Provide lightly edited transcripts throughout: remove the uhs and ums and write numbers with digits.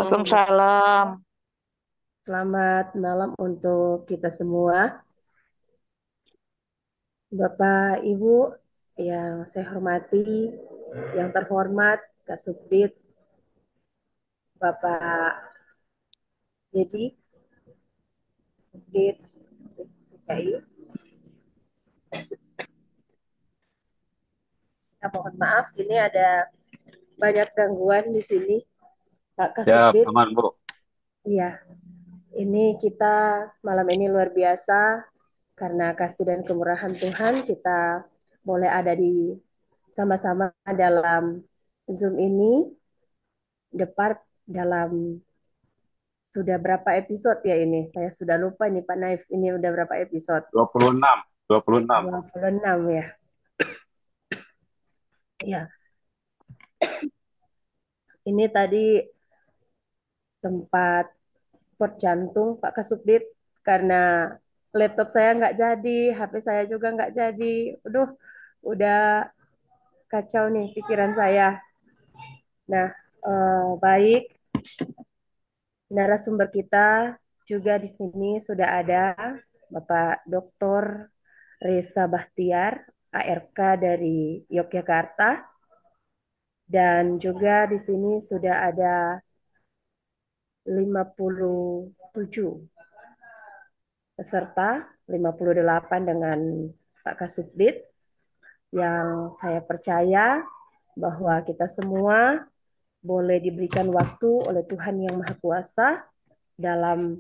Waalaikumsalam. Selamat malam untuk kita semua. Bapak, Ibu yang saya hormati, yang terhormat Kak Subdit, Bapak Dedi, Subdit DKI. Saya mohon maaf, ini ada banyak gangguan di sini, Pak Ya, Kasubdit. aman, Bu. Iya, ini kita malam ini luar biasa karena kasih dan kemurahan Tuhan kita boleh ada di sama-sama dalam Zoom ini, Depart dalam sudah berapa episode ya ini? Saya sudah lupa nih Pak Naif, ini udah berapa episode? 26, 26. 26 ya. Ya, ini tadi tempat sport jantung Pak Kasubdit karena laptop saya nggak jadi, HP saya juga nggak jadi. Aduh, udah kacau nih pikiran saya. Nah, baik narasumber kita juga di sini sudah ada Bapak Dr. Reza Bahtiar, ARK dari Yogyakarta. Dan juga di sini sudah ada 57 peserta, 58 dengan Pak Kasubdit, yang saya percaya bahwa kita semua boleh diberikan waktu oleh Tuhan Yang Maha Kuasa dalam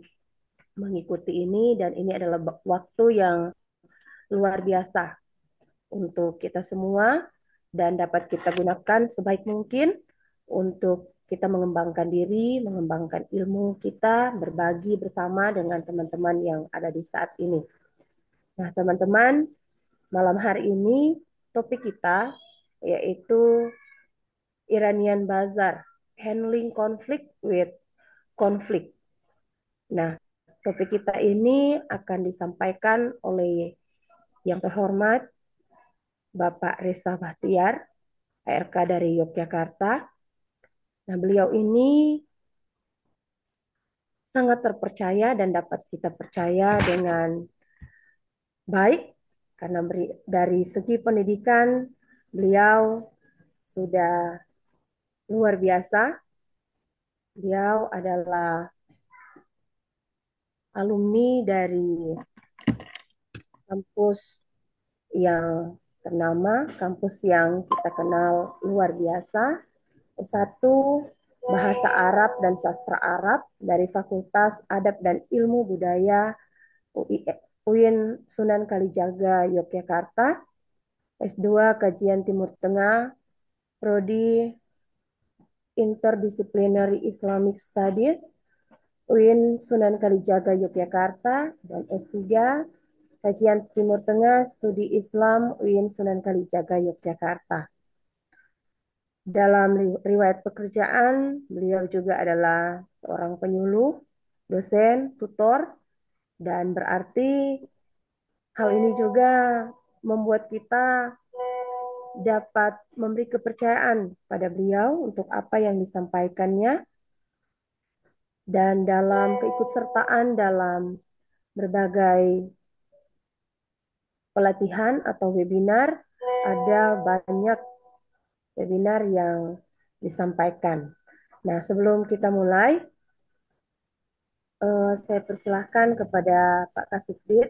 mengikuti ini, dan ini adalah waktu yang luar biasa untuk kita semua dan dapat kita gunakan sebaik mungkin untuk kita mengembangkan diri, mengembangkan ilmu kita, berbagi bersama dengan teman-teman yang ada di saat ini. Nah, teman-teman, malam hari ini topik kita yaitu Iranian Bazaar, Handling Conflict with Conflict. Nah, topik kita ini akan disampaikan oleh yang terhormat Bapak Reza Bahtiar, ARK dari Yogyakarta. Nah, beliau ini sangat terpercaya dan dapat kita percaya dengan baik karena dari segi pendidikan beliau sudah luar biasa. Beliau adalah alumni dari kampus yang ternama, kampus yang kita kenal luar biasa. S1 Bahasa Arab dan Sastra Arab dari Fakultas Adab dan Ilmu Budaya UIN Sunan Kalijaga Yogyakarta. S2 Kajian Timur Tengah, Prodi Interdisciplinary Islamic Studies, UIN Sunan Kalijaga Yogyakarta, dan S3 Kajian Timur Tengah, Studi Islam, UIN Sunan Kalijaga Yogyakarta. Dalam riwayat pekerjaan, beliau juga adalah seorang penyuluh, dosen, tutor, dan berarti hal ini juga membuat kita dapat memberi kepercayaan pada beliau untuk apa yang disampaikannya, dan dalam keikutsertaan dalam berbagai pelatihan atau webinar, ada banyak webinar yang disampaikan. Nah, sebelum kita mulai, saya persilahkan kepada Pak Kasubdit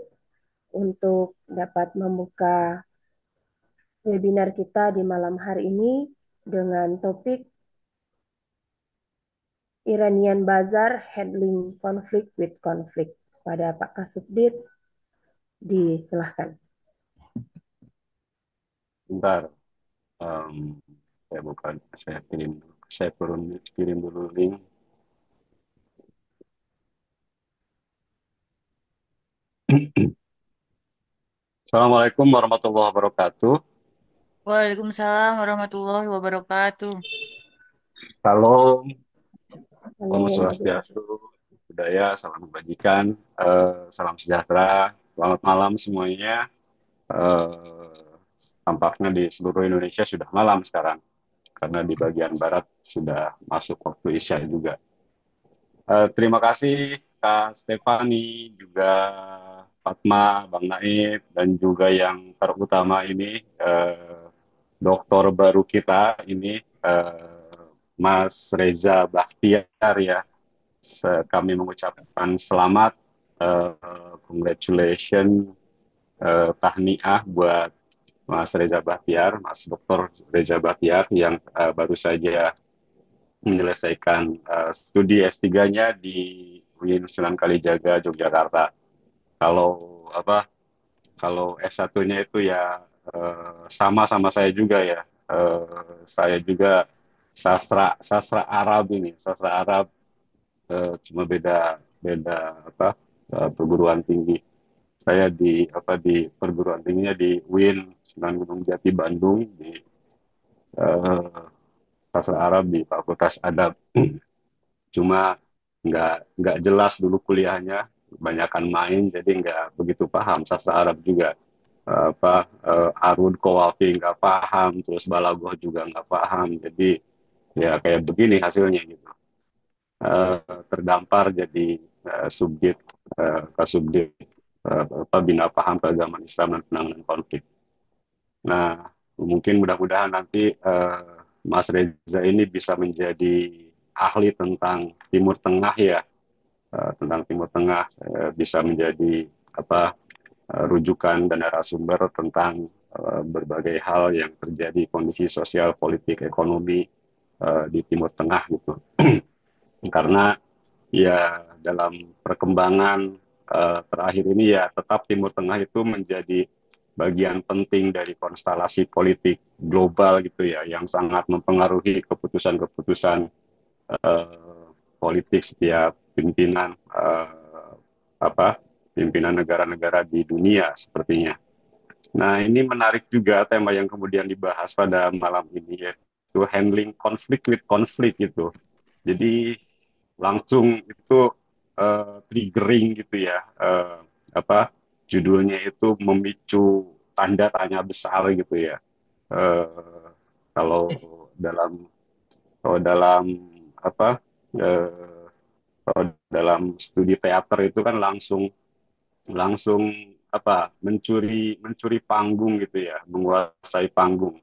untuk dapat membuka webinar kita di malam hari ini dengan topik Iranian Bazaar Handling Conflict with Conflict. Pada Pak Kasubdit, disilahkan. Bentar. Em, saya buka, saya kirim dulu link. Assalamualaikum warahmatullahi wabarakatuh. Waalaikumsalam warahmatullahi wabarakatuh. Salam, Om Amin. Swastiastu, budaya, salam kebajikan, salam sejahtera. Selamat malam semuanya. Eh, Tampaknya di seluruh Indonesia sudah malam sekarang, karena di bagian barat sudah masuk waktu Isya juga. Terima kasih Kak Stefani, juga Fatma, Bang Naib, dan juga yang terutama ini dokter baru kita ini Mas Reza Bahtiar ya. Kami mengucapkan selamat, congratulations, tahniah buat Mas Reza Bahtiar, Mas Dokter Reza Bahtiar yang baru saja menyelesaikan studi S3-nya di UIN Sunan Kalijaga, Yogyakarta. Kalau apa? Kalau S1-nya itu ya sama-sama saya juga ya. Saya juga sastra Arab ini, sastra Arab, cuma beda beda perguruan tinggi. Saya di perguruan tingginya di UIN Sunan Gunung Jati Bandung di eh, sastra Arab di Fakultas Adab. Cuma nggak jelas dulu kuliahnya, kebanyakan main jadi nggak begitu paham sastra Arab juga. Arud Kawafi nggak paham, terus Balagoh juga nggak paham, jadi ya kayak begini hasilnya gitu. Eh, Terdampar jadi subjek kasubjek bina paham keagamaan Islam dan penanganan konflik. Nah, mungkin mudah-mudahan nanti Mas Reza ini bisa menjadi ahli tentang Timur Tengah ya, tentang Timur Tengah, bisa menjadi rujukan dan narasumber tentang berbagai hal yang terjadi, kondisi sosial, politik, ekonomi di Timur Tengah gitu. Karena ya dalam perkembangan terakhir ini ya tetap Timur Tengah itu menjadi bagian penting dari konstelasi politik global gitu ya, yang sangat mempengaruhi keputusan-keputusan politik setiap pimpinan apa pimpinan negara-negara di dunia sepertinya. Nah, ini menarik juga tema yang kemudian dibahas pada malam ini, yaitu handling conflict with conflict gitu. Jadi langsung itu triggering gitu ya, apa judulnya itu memicu tanda tanya besar gitu ya. Eh, kalau dalam kalau dalam apa eh, kalau dalam studi teater itu kan langsung langsung mencuri mencuri panggung gitu ya, menguasai panggung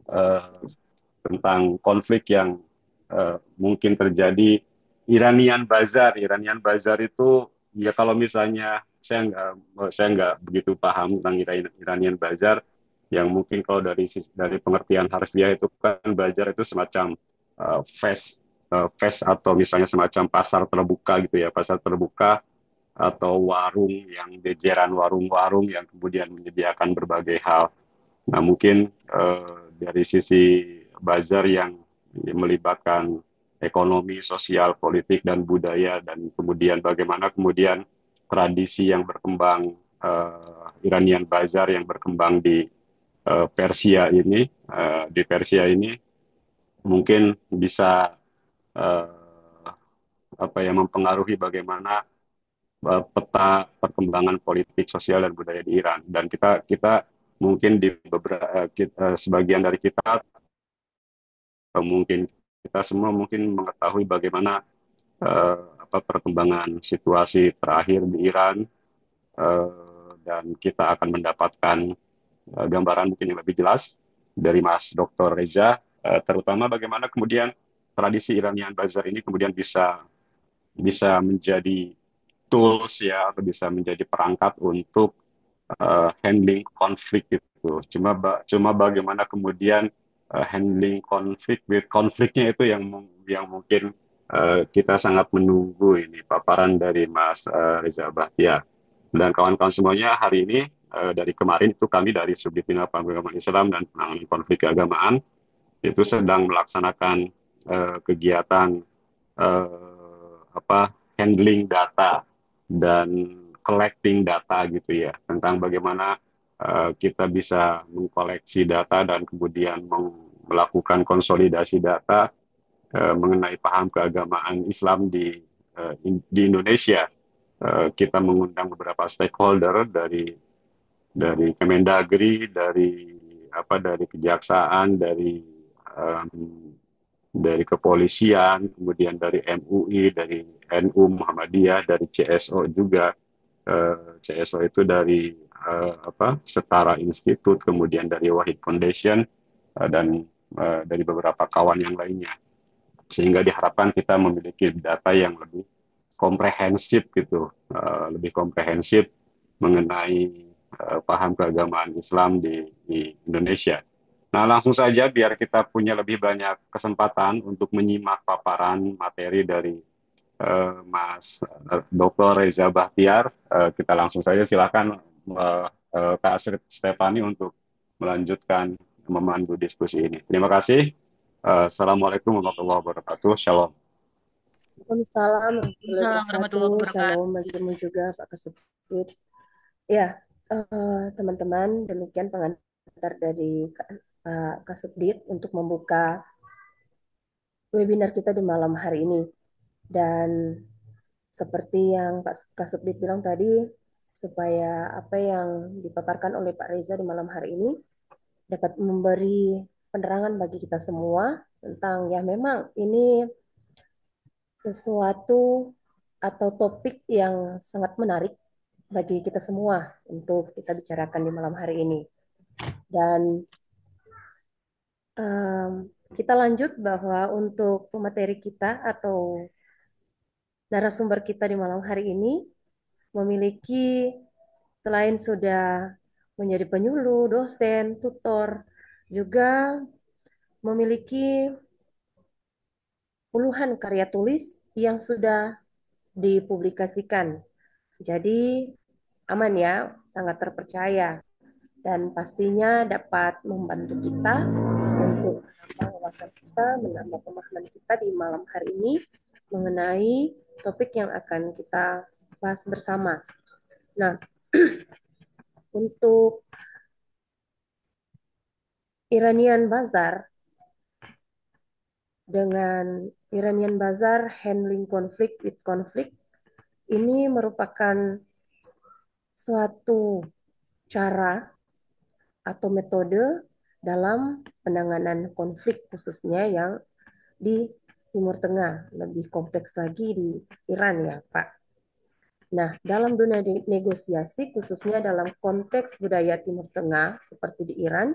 eh, tentang konflik yang mungkin terjadi. Iranian Bazar itu ya, kalau misalnya saya nggak begitu paham tentang Iranian Bazar, yang mungkin kalau dari pengertian harfiah itu kan bazar itu semacam fest fest atau misalnya semacam pasar terbuka gitu ya, pasar terbuka atau warung yang jajaran warung-warung yang kemudian menyediakan berbagai hal. Nah, mungkin dari sisi bazar yang melibatkan ekonomi, sosial, politik, dan budaya, dan kemudian bagaimana kemudian tradisi yang berkembang, Iranian Bazar yang berkembang di Persia ini mungkin bisa eh, mempengaruhi bagaimana peta perkembangan politik, sosial, dan budaya di Iran. Dan kita kita mungkin di sebagian dari kita, mungkin kita semua mungkin mengetahui bagaimana perkembangan situasi terakhir di Iran, dan kita akan mendapatkan gambaran mungkin yang lebih jelas dari Mas Dr. Reza, terutama bagaimana kemudian tradisi Iranian Bazar ini kemudian bisa bisa menjadi tools ya, atau bisa menjadi perangkat untuk handling konflik itu. Cuma bagaimana kemudian handling konflik with konfliknya itu yang mungkin kita sangat menunggu ini paparan dari Mas Reza Bahtiar dan kawan-kawan semuanya. Hari ini dari kemarin itu kami dari Subdit Bina Paham Islam dan Penanganan Konflik Keagamaan itu sedang melaksanakan kegiatan handling data dan collecting data gitu ya, tentang bagaimana kita bisa mengkoleksi data dan kemudian melakukan konsolidasi data mengenai paham keagamaan Islam di Indonesia. Kita mengundang beberapa stakeholder dari Kemendagri, dari Kejaksaan, dari um, dari kepolisian, kemudian dari MUI, dari NU Muhammadiyah, dari CSO juga. CSO itu dari Setara Institute, kemudian dari Wahid Foundation, dan dari beberapa kawan yang lainnya. Sehingga diharapkan kita memiliki data yang lebih komprehensif gitu, lebih komprehensif mengenai paham keagamaan Islam di Indonesia. Nah, langsung saja biar kita punya lebih banyak kesempatan untuk menyimak paparan materi dari Mas Dr. Reza Bahtiar. Kita langsung saja silakan Kak Astrid Stefani untuk melanjutkan memandu diskusi ini. Terima kasih. Assalamualaikum warahmatullahi wabarakatuh. Shalom. Waalaikumsalam warahmatullahi Waalaikumsalam warahmatullahi wabarakatuh. Shalom wabarakatuh. bagimu juga Pak Kasubdit. Ya, teman-teman, demikian pengantar dari Pak Kasubdit untuk membuka webinar kita di malam hari ini. Dan seperti yang Pak Kasubdit bilang tadi, supaya apa yang dipaparkan oleh Pak Reza di malam hari ini dapat memberi penerangan bagi kita semua tentang ya memang ini sesuatu atau topik yang sangat menarik bagi kita semua untuk kita bicarakan di malam hari ini. Dan kita lanjut bahwa untuk pemateri kita atau narasumber kita di malam hari ini memiliki selain sudah menjadi penyuluh, dosen, tutor, juga memiliki puluhan karya tulis yang sudah dipublikasikan. Jadi aman ya, sangat terpercaya dan pastinya dapat membantu kita untuk menambah wawasan kita, menambah pemahaman kita di malam hari ini mengenai topik yang akan kita bahas bersama. Nah, untuk Iranian Bazar dengan Iranian Bazar Handling Conflict with Conflict ini merupakan suatu cara atau metode dalam penanganan konflik khususnya yang di Timur Tengah, lebih kompleks lagi di Iran ya Pak. Nah, dalam dunia negosiasi khususnya dalam konteks budaya Timur Tengah seperti di Iran,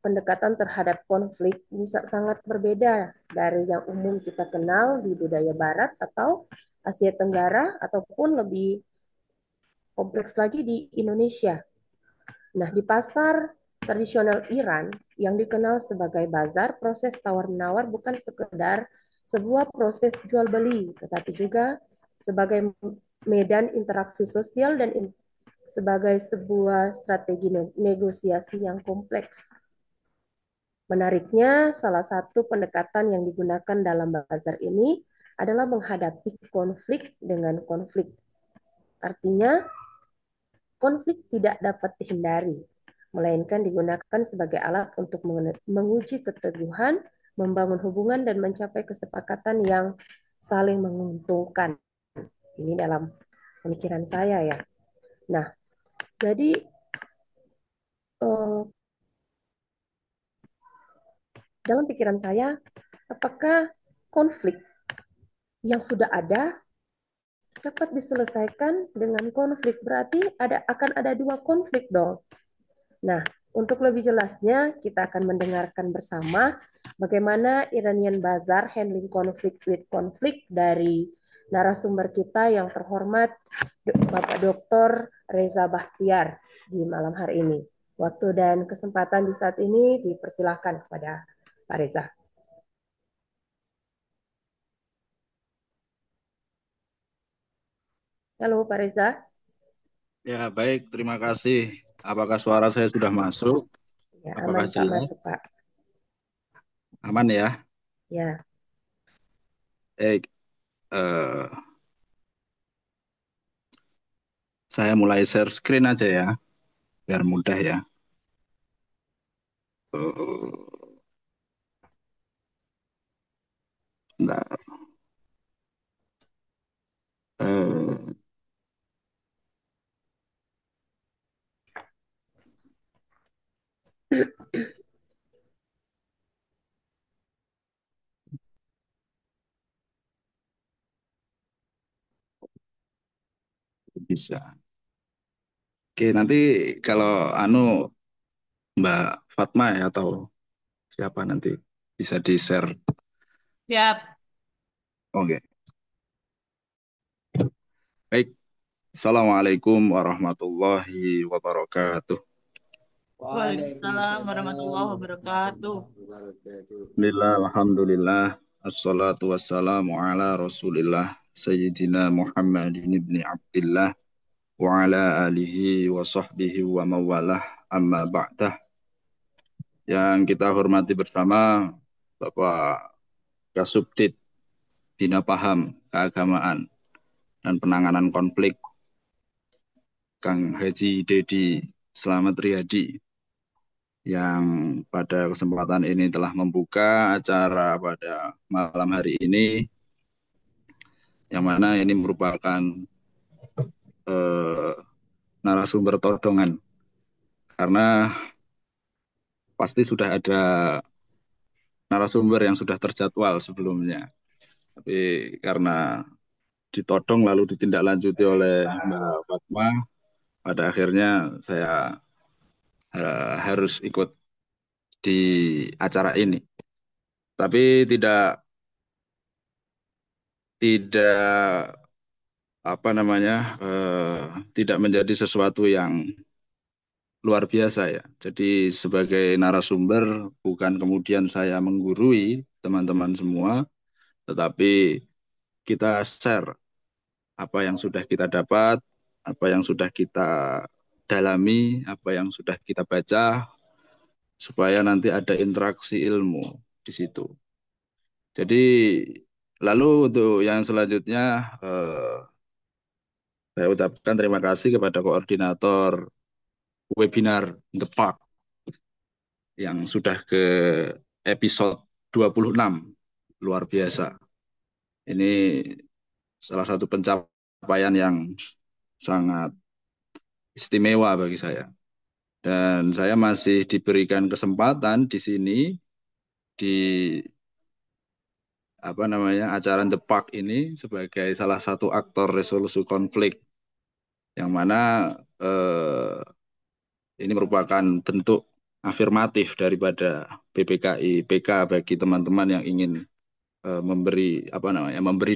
pendekatan terhadap konflik bisa sangat berbeda dari yang umum kita kenal di budaya Barat atau Asia Tenggara ataupun lebih kompleks lagi di Indonesia. Nah, di pasar tradisional Iran yang dikenal sebagai bazar, proses tawar-menawar bukan sekedar sebuah proses jual beli, tetapi juga sebagai medan interaksi sosial dan sebagai sebuah strategi negosiasi yang kompleks. Menariknya, salah satu pendekatan yang digunakan dalam bazar ini adalah menghadapi konflik dengan konflik. Artinya, konflik tidak dapat dihindari, melainkan digunakan sebagai alat untuk menguji keteguhan, membangun hubungan, dan mencapai kesepakatan yang saling menguntungkan. Ini dalam pemikiran saya ya. Nah, jadi dalam pikiran saya, apakah konflik yang sudah ada dapat diselesaikan dengan konflik? Berarti akan ada dua konflik dong. Nah, untuk lebih jelasnya, kita akan mendengarkan bersama bagaimana Iranian Bazar handling conflict with conflict dari narasumber kita yang terhormat, Bapak Dr. Reza Bahtiar di malam hari ini. Waktu dan kesempatan di saat ini dipersilahkan kepada Pak Reza. Halo Pak Reza. Ya, baik. Terima kasih. Apakah suara saya sudah masuk? Ya, Apakah aman Pak, jelas? masuk Pak. Aman ya? Ya. Baik. Saya mulai share screen aja ya, biar mudah ya. Bentar. Eh, Bisa. Oke, nanti kalau Mbak Fatma ya atau siapa nanti bisa di-share. Siap. Oke. Baik. Assalamualaikum warahmatullahi wabarakatuh. Waalaikumsalam warahmatullahi wabarakatuh. Bismillah, alhamdulillah, assalatu wassalamu ala rasulillah, Sayyidina Muhammadin ibni Abdillah, wa ala alihi wa sahbihi wa mawalah, amma ba'dah. Yang kita hormati bersama Bapak Kasubdit Bina Paham Keagamaan dan Penanganan Konflik, Kang Haji Dedi Slamet Riyadi, yang pada kesempatan ini telah membuka acara pada malam hari ini, yang mana ini merupakan eh, narasumber todongan, karena pasti sudah ada narasumber yang sudah terjadwal sebelumnya. Tapi karena ditodong lalu ditindaklanjuti oleh Mbak Fatma, pada akhirnya saya harus ikut di acara ini. Tapi tidak tidak apa namanya tidak menjadi sesuatu yang luar biasa ya. Jadi sebagai narasumber bukan kemudian saya menggurui teman-teman semua, tetapi kita share apa yang sudah kita dapat, apa yang sudah kita dalami, apa yang sudah kita baca, supaya nanti ada interaksi ilmu di situ. Jadi lalu untuk yang selanjutnya saya ucapkan terima kasih kepada koordinator webinar The Park yang sudah ke episode 26. Luar biasa. Ini salah satu pencapaian yang sangat istimewa bagi saya. Dan saya masih diberikan kesempatan di sini di acara The Park ini sebagai salah satu aktor resolusi konflik, yang mana ini merupakan bentuk afirmatif daripada BPKI PK bagi teman-teman yang ingin memberi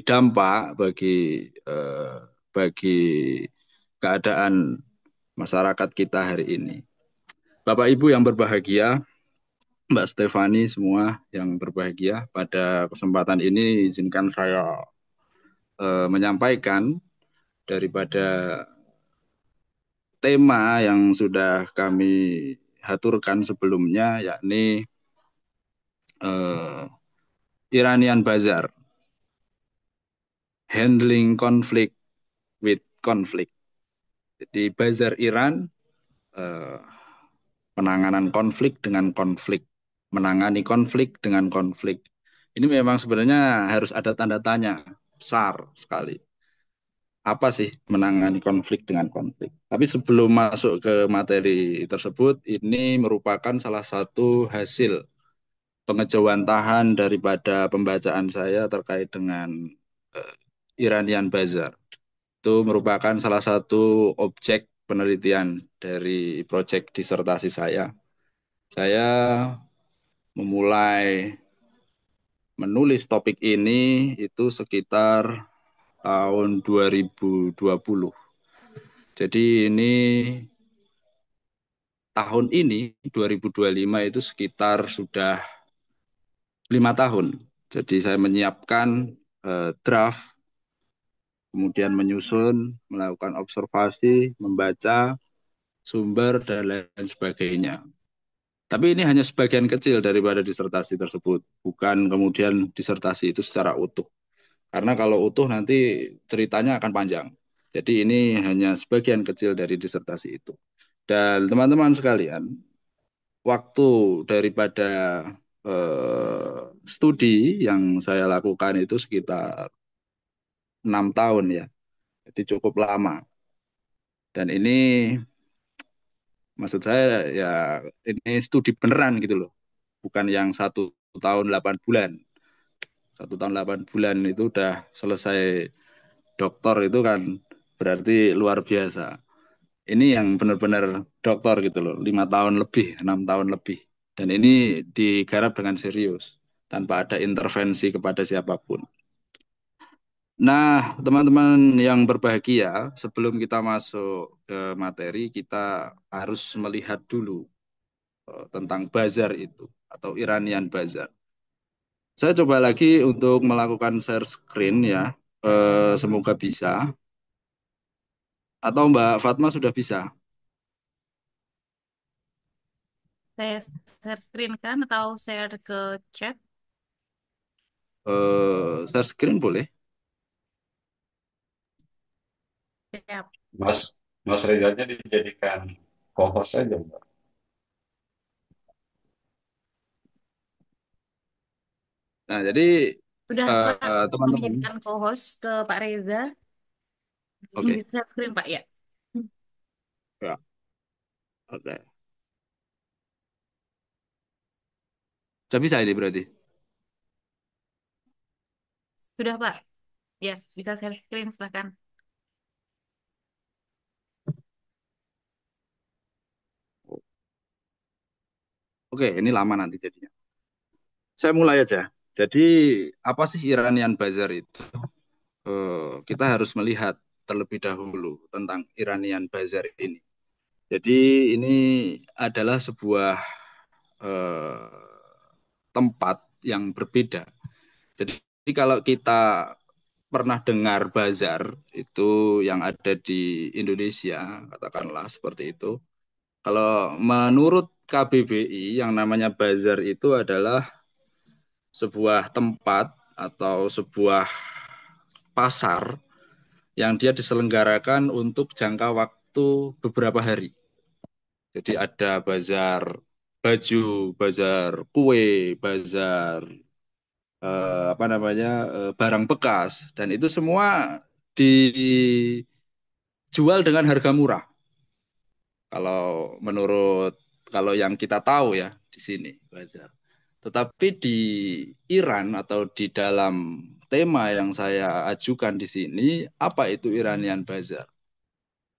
dampak bagi keadaan masyarakat kita hari ini. Bapak Ibu yang berbahagia, Mbak Stefani semua yang berbahagia, pada kesempatan ini izinkan saya menyampaikan daripada tema yang sudah kami haturkan sebelumnya, yakni Iranian Bazar, handling conflict with conflict. Jadi Bazar Iran, penanganan konflik dengan konflik, menangani konflik dengan konflik. Ini memang sebenarnya harus ada tanda tanya besar sekali. Apa sih menangani konflik dengan konflik? Tapi sebelum masuk ke materi tersebut, ini merupakan salah satu hasil pengejawantahan daripada pembacaan saya terkait dengan Iranian Bazar. Itu merupakan salah satu objek penelitian dari proyek disertasi saya. Saya memulai menulis topik ini itu sekitar tahun 2020. Jadi ini tahun ini 2025 itu sekitar sudah 5 tahun. Jadi saya menyiapkan draft, kemudian menyusun, melakukan observasi, membaca sumber dan lain sebagainya. Tapi ini hanya sebagian kecil daripada disertasi tersebut, bukan kemudian disertasi itu secara utuh. Karena kalau utuh nanti ceritanya akan panjang. Jadi ini hanya sebagian kecil dari disertasi itu. Dan teman-teman sekalian, waktu daripada studi yang saya lakukan itu sekitar 6 tahun ya. Jadi cukup lama. Dan ini maksud saya ya ini studi beneran gitu loh. Bukan yang 1 tahun 8 bulan. 1 tahun 8 bulan itu udah selesai doktor itu kan berarti luar biasa. Ini yang benar-benar doktor gitu loh, 5 tahun lebih, 6 tahun lebih. Dan ini digarap dengan serius, tanpa ada intervensi kepada siapapun. Nah, teman-teman yang berbahagia, sebelum kita masuk ke materi, kita harus melihat dulu tentang bazar itu, atau Iranian Bazar. Saya coba lagi untuk melakukan share screen ya, semoga bisa. Atau Mbak Fatma sudah bisa? Saya share screen kan atau share ke chat? Share screen boleh? Siap. Mas Mas Rezanya dijadikan co-host saja, Mbak. Nah, jadi Sudah Pak, teman-teman, menjadikan co-host ke Pak Reza. oke, Di share screen Pak ya. ya, oke. Sudah bisa ini berarti. Sudah Pak. Ya, bisa share screen silakan. Oke, ini lama nanti jadinya. Saya mulai aja. Jadi, apa sih Iranian Bazar itu? Kita harus melihat terlebih dahulu tentang Iranian Bazar ini. Jadi, ini adalah sebuah eh, tempat yang berbeda. Jadi, kalau kita pernah dengar bazar itu yang ada di Indonesia, katakanlah seperti itu. Kalau menurut KBBI yang namanya bazar itu adalah sebuah tempat atau sebuah pasar yang dia diselenggarakan untuk jangka waktu beberapa hari. Jadi ada bazar baju, bazar kue, bazar barang bekas, dan itu semua dijual dengan harga murah. Kalau menurut kalau yang kita tahu ya di sini bazar. Tetapi di Iran atau di dalam tema yang saya ajukan di sini, apa itu Iranian Bazar?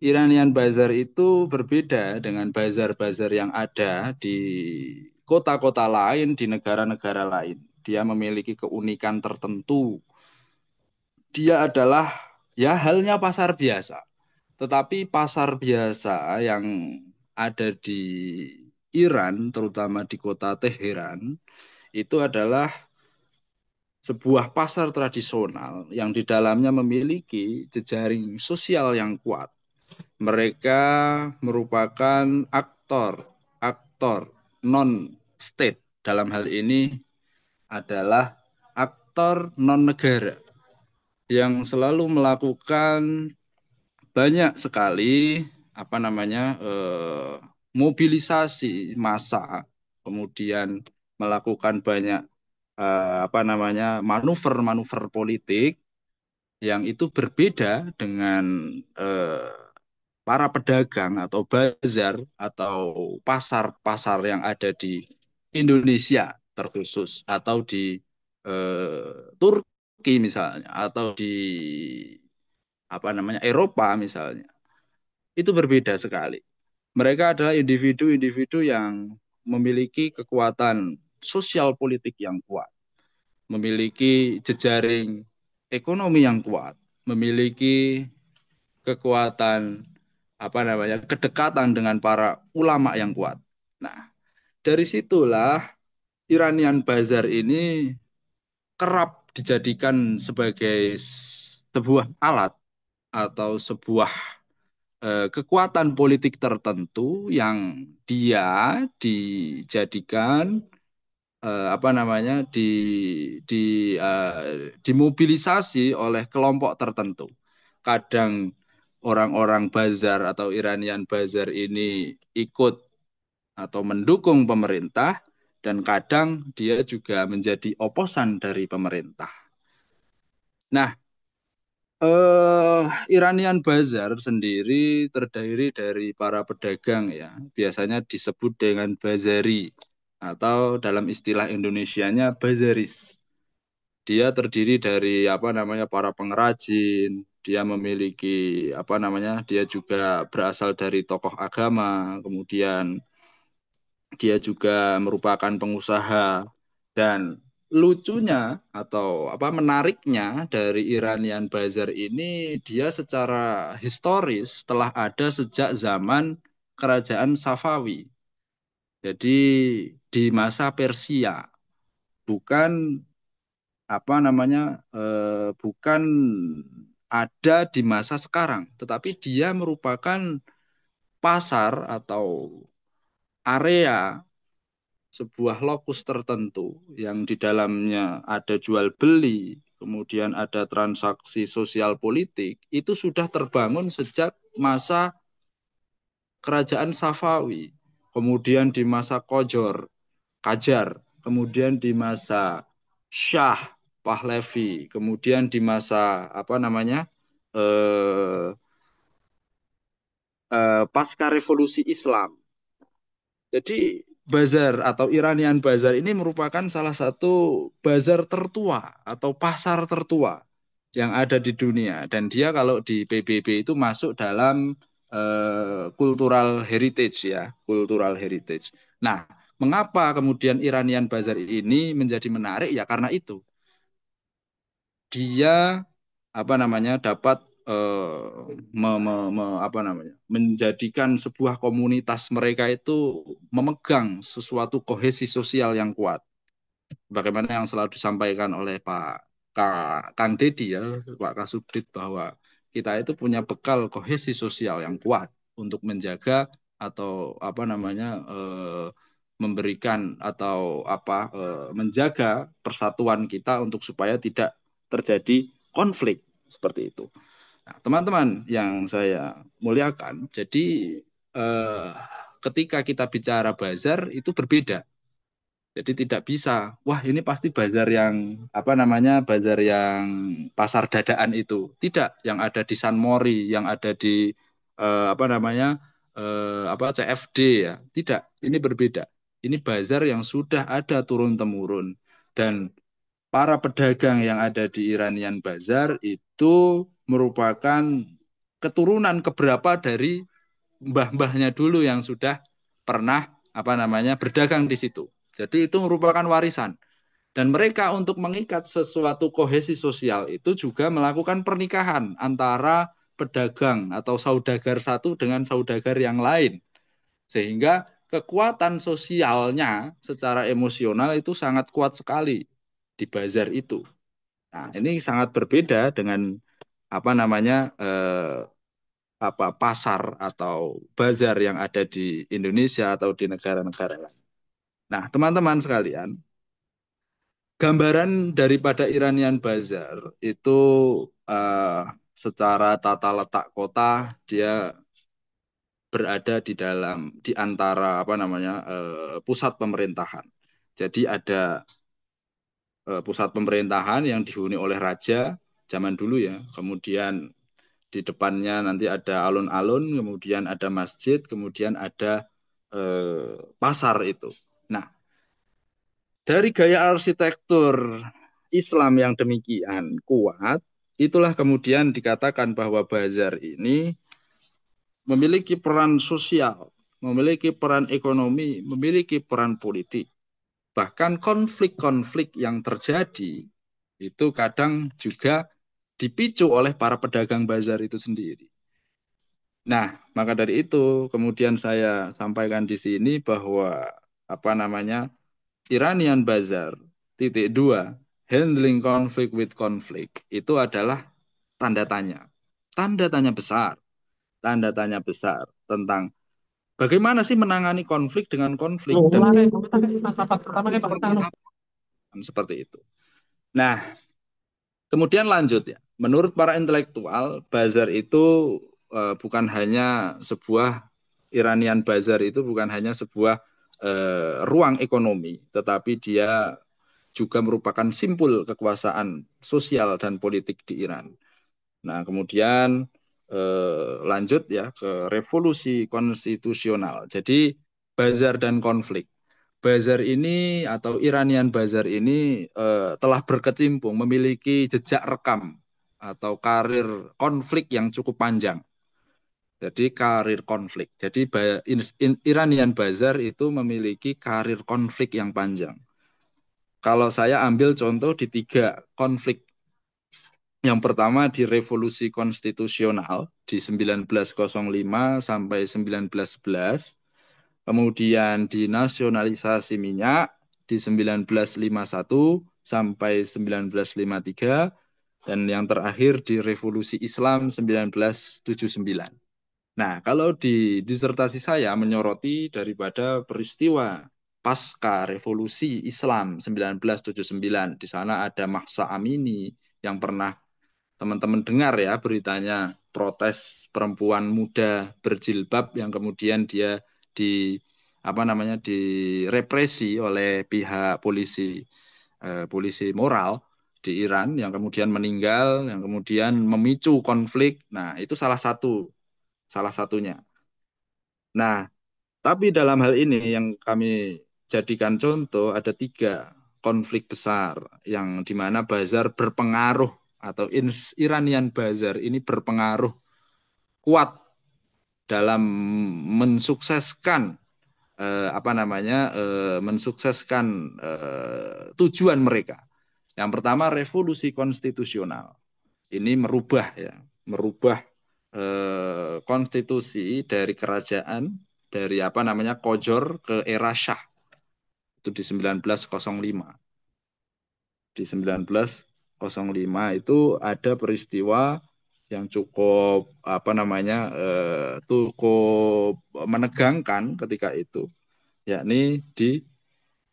Iranian Bazar itu berbeda dengan bazar-bazar yang ada di kota-kota lain, di negara-negara lain. Dia memiliki keunikan tertentu. Dia adalah ya halnya pasar biasa. Tetapi pasar biasa yang ada di Iran, terutama di kota Teheran, itu adalah sebuah pasar tradisional yang di dalamnya memiliki jejaring sosial yang kuat. Mereka merupakan aktor non-state. Dalam hal ini adalah aktor non-negara yang selalu melakukan banyak sekali mobilisasi massa, kemudian melakukan banyak manuver-manuver politik yang itu berbeda dengan eh, para pedagang atau bazar atau pasar-pasar yang ada di Indonesia terkhusus atau di Turki misalnya atau di Eropa misalnya. Itu berbeda sekali. Mereka adalah individu-individu yang memiliki kekuatan sosial politik yang kuat, memiliki jejaring ekonomi yang kuat, memiliki kekuatan kedekatan dengan para ulama yang kuat. Nah, dari situlah Iranian Bazar ini kerap dijadikan sebagai sebuah alat atau sebuah kekuatan politik tertentu yang dia dijadikan di dimobilisasi oleh kelompok tertentu. Kadang orang-orang Bazar atau Iranian Bazar ini ikut atau mendukung pemerintah dan kadang dia juga menjadi oposan dari pemerintah. Nah, eh Iranian Bazar sendiri terdiri dari para pedagang ya, biasanya disebut dengan bazari atau dalam istilah Indonesianya bazaris. Dia terdiri dari para pengrajin, dia memiliki apa namanya, dia juga berasal dari tokoh agama, kemudian dia juga merupakan pengusaha. Dan lucunya atau apa menariknya dari Iranian Bazar ini, dia secara historis telah ada sejak zaman kerajaan Safawi. Jadi di masa Persia, bukan apa namanya, bukan ada di masa sekarang, tetapi dia merupakan pasar atau area, sebuah lokus tertentu yang di dalamnya ada jual beli, kemudian ada transaksi sosial politik, itu sudah terbangun sejak masa kerajaan Safawi, kemudian di masa Qajar, kemudian di masa Shah Pahlavi, kemudian di masa apa namanya, eh, pasca revolusi Islam. Jadi bazar atau Iranian Bazar ini merupakan salah satu bazar tertua atau pasar tertua yang ada di dunia. Dan dia kalau di PBB itu masuk dalam cultural heritage ya, cultural heritage. Nah, mengapa kemudian Iranian Bazar ini menjadi menarik? Ya karena itu dia apa namanya dapat apa namanya menjadikan sebuah komunitas mereka itu memegang sesuatu kohesi sosial yang kuat. Bagaimana yang selalu disampaikan oleh Kang Dedi ya, Pak Kasubdit, bahwa kita itu punya bekal kohesi sosial yang kuat untuk menjaga atau apa namanya memberikan atau apa menjaga persatuan kita untuk supaya tidak terjadi konflik seperti itu. Nah, teman-teman yang saya muliakan, jadi eh, ketika kita bicara bazar itu berbeda. Jadi tidak bisa, wah ini pasti bazar yang apa namanya, bazar yang pasar dadaan itu. Tidak, yang ada di San Mori, yang ada di apa namanya, apa CFD ya. Tidak, ini berbeda. Ini bazar yang sudah ada turun temurun, dan para pedagang yang ada di Iranian Bazar itu merupakan keturunan keberapa dari mbah-mbahnya dulu yang sudah pernah apa namanya berdagang di situ. Jadi itu merupakan warisan. Dan mereka untuk mengikat sesuatu kohesi sosial itu juga melakukan pernikahan antara pedagang atau saudagar satu dengan saudagar yang lain. Sehingga kekuatan sosialnya secara emosional itu sangat kuat sekali di bazar itu. Nah, ini sangat berbeda dengan apa namanya apa pasar atau bazar yang ada di Indonesia atau di negara-negara lain. Nah, teman-teman sekalian, gambaran daripada Iranian Bazar itu eh, secara tata letak kota dia berada di dalam di antara apa namanya pusat pemerintahan. Jadi ada pusat pemerintahan yang dihuni oleh raja zaman dulu ya. Kemudian di depannya nanti ada alun-alun, kemudian ada masjid, kemudian ada pasar itu. Nah, dari gaya arsitektur Islam yang demikian kuat, itulah kemudian dikatakan bahwa bazar ini memiliki peran sosial, memiliki peran ekonomi, memiliki peran politik. Bahkan konflik-konflik yang terjadi itu kadang juga dipicu oleh para pedagang bazar itu sendiri. Nah, maka dari itu kemudian saya sampaikan di sini bahwa apa namanya Iranian Bazar titik dua, handling conflict with conflict, itu adalah tanda tanya besar tentang bagaimana sih menangani konflik dengan konflik dan seperti itu. Nah, kemudian lanjut ya. Menurut para intelektual, bazar itu bukan hanya sebuah Iranian Bazar itu bukan hanya sebuah ruang ekonomi, tetapi dia juga merupakan simpul kekuasaan sosial dan politik di Iran. Nah, kemudian lanjut ya ke revolusi konstitusional. Jadi bazar dan konflik. Bazar ini atau Iranian Bazar ini telah berkecimpung, memiliki jejak rekam atau karir konflik yang cukup panjang. Jadi karir konflik. Jadi Iranian Bazar itu memiliki karir konflik yang panjang. Kalau saya ambil contoh di 3 konflik. Yang pertama di revolusi konstitusional di 1905 sampai 1911. Kemudian di nasionalisasi minyak di 1951 sampai 1953. Dan yang terakhir di revolusi Islam 1979. Nah, kalau di disertasi saya menyoroti daripada peristiwa pasca revolusi Islam 1979. Di sana ada Mahsa Amini yang pernah teman-teman dengar ya beritanya, protes perempuan muda berjilbab yang kemudian dia di direpresi oleh pihak polisi moral di Iran yang kemudian meninggal, yang kemudian memicu konflik. Nah, itu salah satunya. Nah, tapi dalam hal ini yang kami jadikan contoh ada 3 konflik besar yang di mana Bazar berpengaruh atau Iranian Bazar ini berpengaruh kuat dalam mensukseskan mensukseskan tujuan mereka. Yang pertama revolusi konstitusional. Ini merubah konstitusi dari kerajaan dari Qojor ke era Shah itu di 1905. Di 1905 itu ada peristiwa yang cukup menegangkan ketika itu, yakni di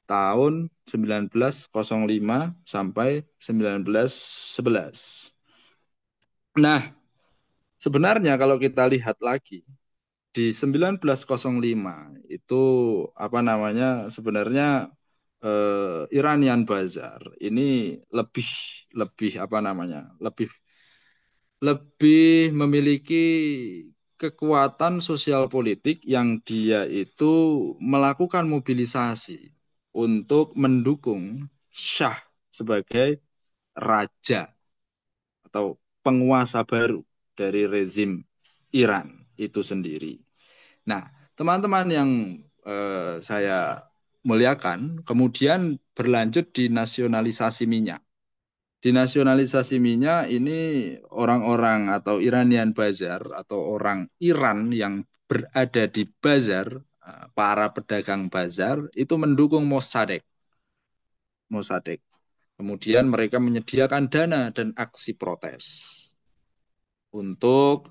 tahun 1905 sampai 1911. Nah, sebenarnya kalau kita lihat lagi di 1905 itu sebenarnya Iranian Bazar ini lebih lebih memiliki kekuatan sosial politik yang dia itu melakukan mobilisasi untuk mendukung Shah sebagai raja atau penguasa baru dari rezim Iran itu sendiri. Nah, teman-teman yang saya muliakan, kemudian berlanjut di nasionalisasi minyak. Di nasionalisasi minyak ini orang-orang atau Iranian Bazar atau orang Iran yang berada di bazar, para pedagang bazar itu mendukung Mossadegh. Kemudian mereka menyediakan dana dan aksi protes untuk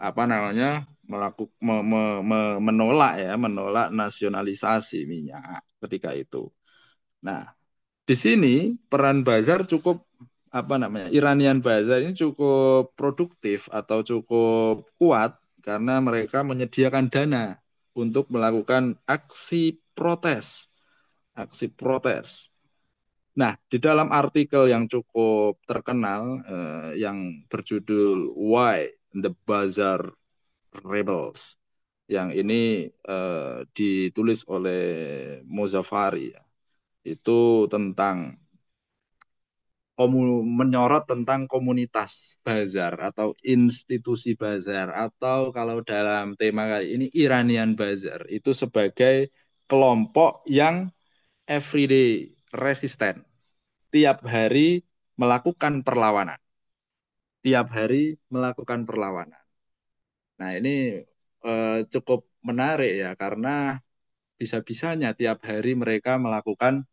menolak nasionalisasi minyak ketika itu. Nah, di sini peran bazar cukup Iranian Bazar ini cukup produktif atau cukup kuat karena mereka menyediakan dana untuk melakukan aksi protes. Aksi protes. Nah, di dalam artikel yang cukup terkenal yang berjudul Why the Bazar Rebels, yang ini ditulis oleh Mozafari, itu tentang menyorot tentang komunitas bazar atau institusi bazar, atau kalau dalam tema kali ini Iranian Bazar itu sebagai kelompok yang everyday resisten, tiap hari melakukan perlawanan. Nah, ini cukup menarik ya, karena bisa-bisanya tiap hari mereka melakukan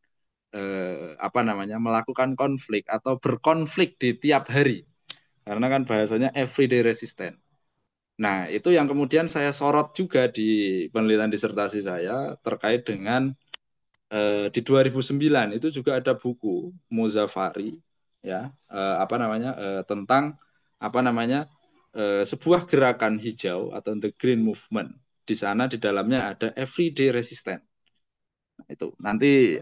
melakukan konflik atau berkonflik di tiap hari. Karena kan bahasanya everyday resistant. Nah, itu yang kemudian saya sorot juga di penelitian disertasi saya terkait dengan di 2009 itu juga ada buku Mozafari ya, tentang sebuah gerakan hijau atau the green movement. Di sana di dalamnya ada everyday resistant. Nah, itu nanti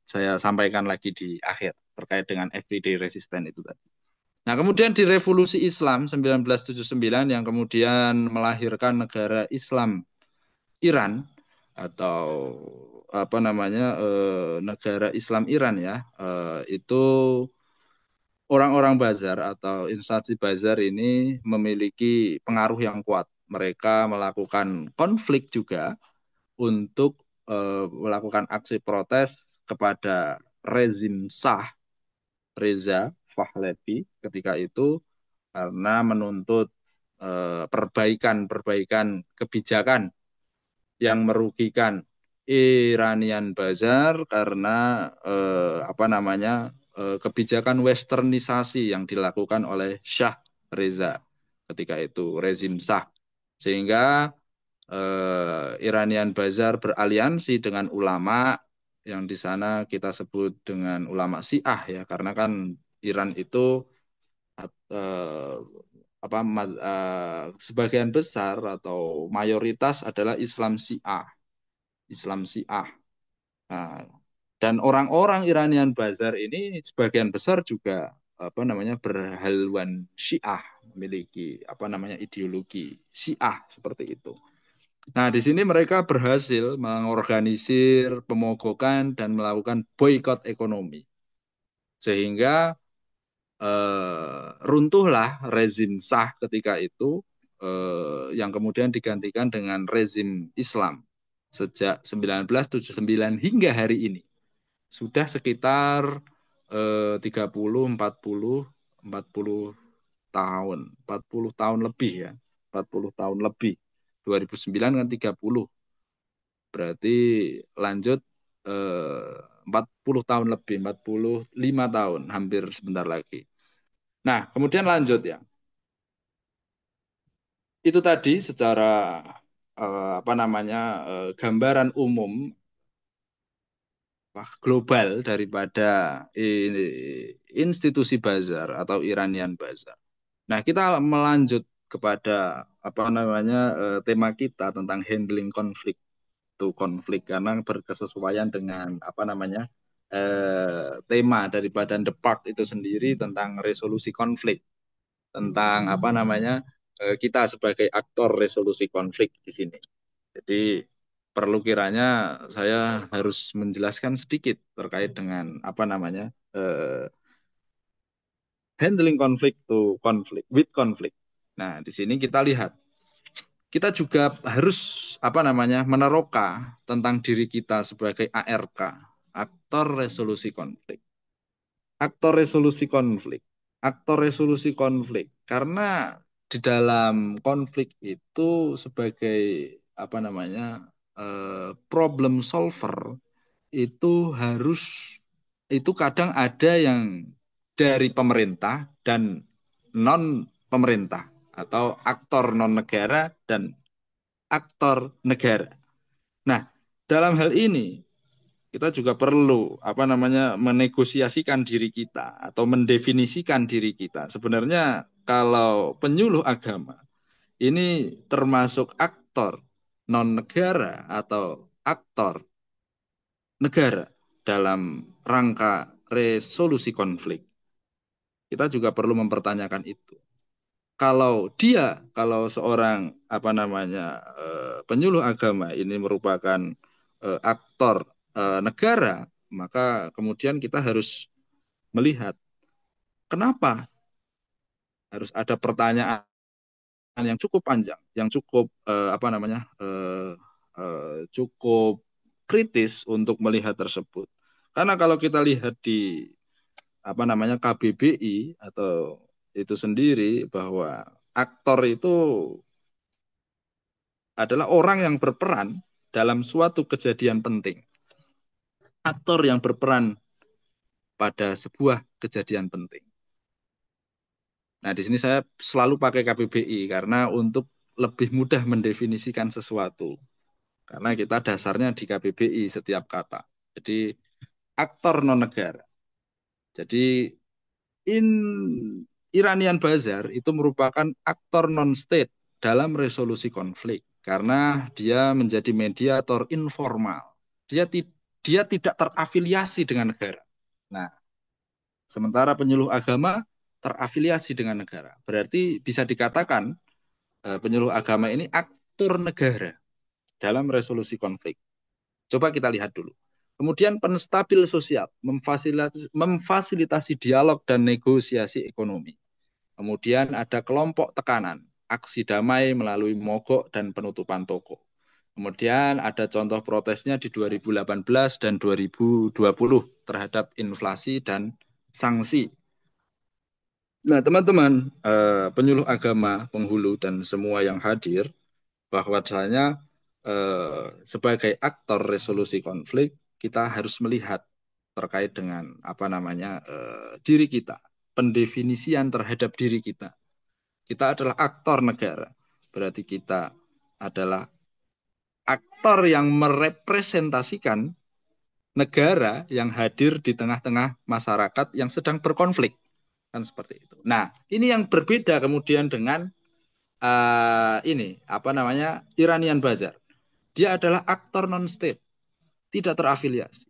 saya sampaikan lagi di akhir terkait dengan everyday resistant itu tadi. Nah, kemudian di revolusi Islam 1979 yang kemudian melahirkan negara Islam Iran atau negara Islam Iran ya, itu orang-orang Bazar atau instansi Bazar ini memiliki pengaruh yang kuat. Mereka melakukan konflik juga untuk melakukan aksi protes kepada rezim Shah Reza Pahlavi ketika itu karena menuntut perbaikan-perbaikan kebijakan yang merugikan Iranian Bazar karena kebijakan westernisasi yang dilakukan oleh Shah Reza ketika itu rezim Shah, sehingga Iranian Bazar beraliansi dengan ulama yang di sana kita sebut dengan ulama Syiah ya, karena kan Iran itu eh, sebagian besar atau mayoritas adalah Islam Syiah, Islam Syiah. Nah, dan orang-orang Iranian Bazar ini sebagian besar juga berhaluan Syiah, memiliki ideologi Syiah seperti itu. Nah, di sini mereka berhasil mengorganisir pemogokan dan melakukan boikot ekonomi. Sehingga runtuhlah rezim Shah ketika itu yang kemudian digantikan dengan rezim Islam sejak 1979 hingga hari ini. Sudah sekitar 40 tahun, 40 tahun lebih ya. 40 tahun lebih. 2009 kan 30. Berarti lanjut 40 tahun lebih, 45 tahun, hampir sebentar lagi. Nah, kemudian lanjut ya. Itu tadi secara gambaran umum global daripada institusi Bazar atau Iranian Bazar. Nah, kita melanjut kepada tema kita tentang handling konflik karena berkesesuaian dengan tema daripada The Park itu sendiri tentang resolusi konflik, tentang kita sebagai aktor resolusi konflik di sini. Jadi perlu kiranya saya harus menjelaskan sedikit terkait dengan handling konflik with conflict. Nah, di sini kita lihat kita juga harus meneroka tentang diri kita sebagai ARK, aktor resolusi konflik. Aktor resolusi konflik. Aktor resolusi konflik. Karena di dalam konflik itu sebagai problem solver itu kadang ada yang dari pemerintah dan non pemerintah atau aktor non negara dan aktor negara. Nah, dalam hal ini kita juga perlu menegosiasikan diri kita atau mendefinisikan diri kita. Sebenarnya kalau penyuluh agama ini termasuk aktor non negara atau aktor negara dalam rangka resolusi konflik. Kita juga perlu mempertanyakan itu. Kalau seorang penyuluh agama ini merupakan aktor negara, maka kemudian kita harus melihat kenapa harus ada pertanyaan yang cukup panjang, yang cukup cukup kritis untuk melihat tersebut. Karena kalau kita lihat di KBBI atau itu sendiri bahwa aktor itu adalah orang yang berperan dalam suatu kejadian penting. Aktor yang berperan pada sebuah kejadian penting. Nah, di sini saya selalu pakai KBBI karena untuk lebih mudah mendefinisikan sesuatu. Karena kita dasarnya di KBBI setiap kata. Jadi aktor non negara. Jadi Iranian Bazar itu merupakan aktor non-state dalam resolusi konflik karena dia menjadi mediator informal. Dia tidak terafiliasi dengan negara. Nah, sementara penyuluh agama terafiliasi dengan negara. Berarti bisa dikatakan penyuluh agama ini aktor negara dalam resolusi konflik. Coba kita lihat dulu. Kemudian penstabil sosial, memfasilitasi dialog dan negosiasi ekonomi. Kemudian ada kelompok tekanan, aksi damai melalui mogok dan penutupan toko. Kemudian ada contoh protesnya di 2018 dan 2020 terhadap inflasi dan sanksi. Nah, teman-teman, penyuluh agama, penghulu, dan semua yang hadir, bahwasanya sebagai aktor resolusi konflik, kita harus melihat terkait dengan diri kita, pendefinisian terhadap diri kita. Kita adalah aktor negara, berarti kita adalah aktor yang merepresentasikan negara yang hadir di tengah-tengah masyarakat yang sedang berkonflik, kan seperti itu. Nah, ini yang berbeda kemudian dengan Iranian Bazar. Dia adalah aktor non-state, tidak terafiliasi,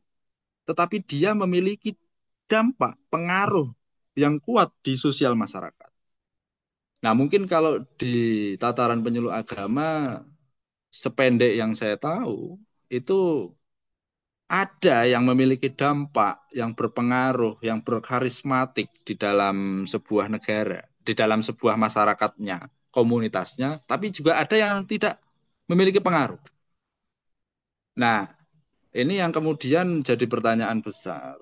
tetapi dia memiliki dampak, pengaruh yang kuat di sosial masyarakat. Nah, mungkin kalau di tataran penyuluh agama, sependek yang saya tahu, itu ada yang memiliki dampak, yang berpengaruh, yang berkarismatik di dalam sebuah negara, di dalam sebuah masyarakatnya, komunitasnya, tapi juga ada yang tidak memiliki pengaruh. Nah, ini yang kemudian jadi pertanyaan besar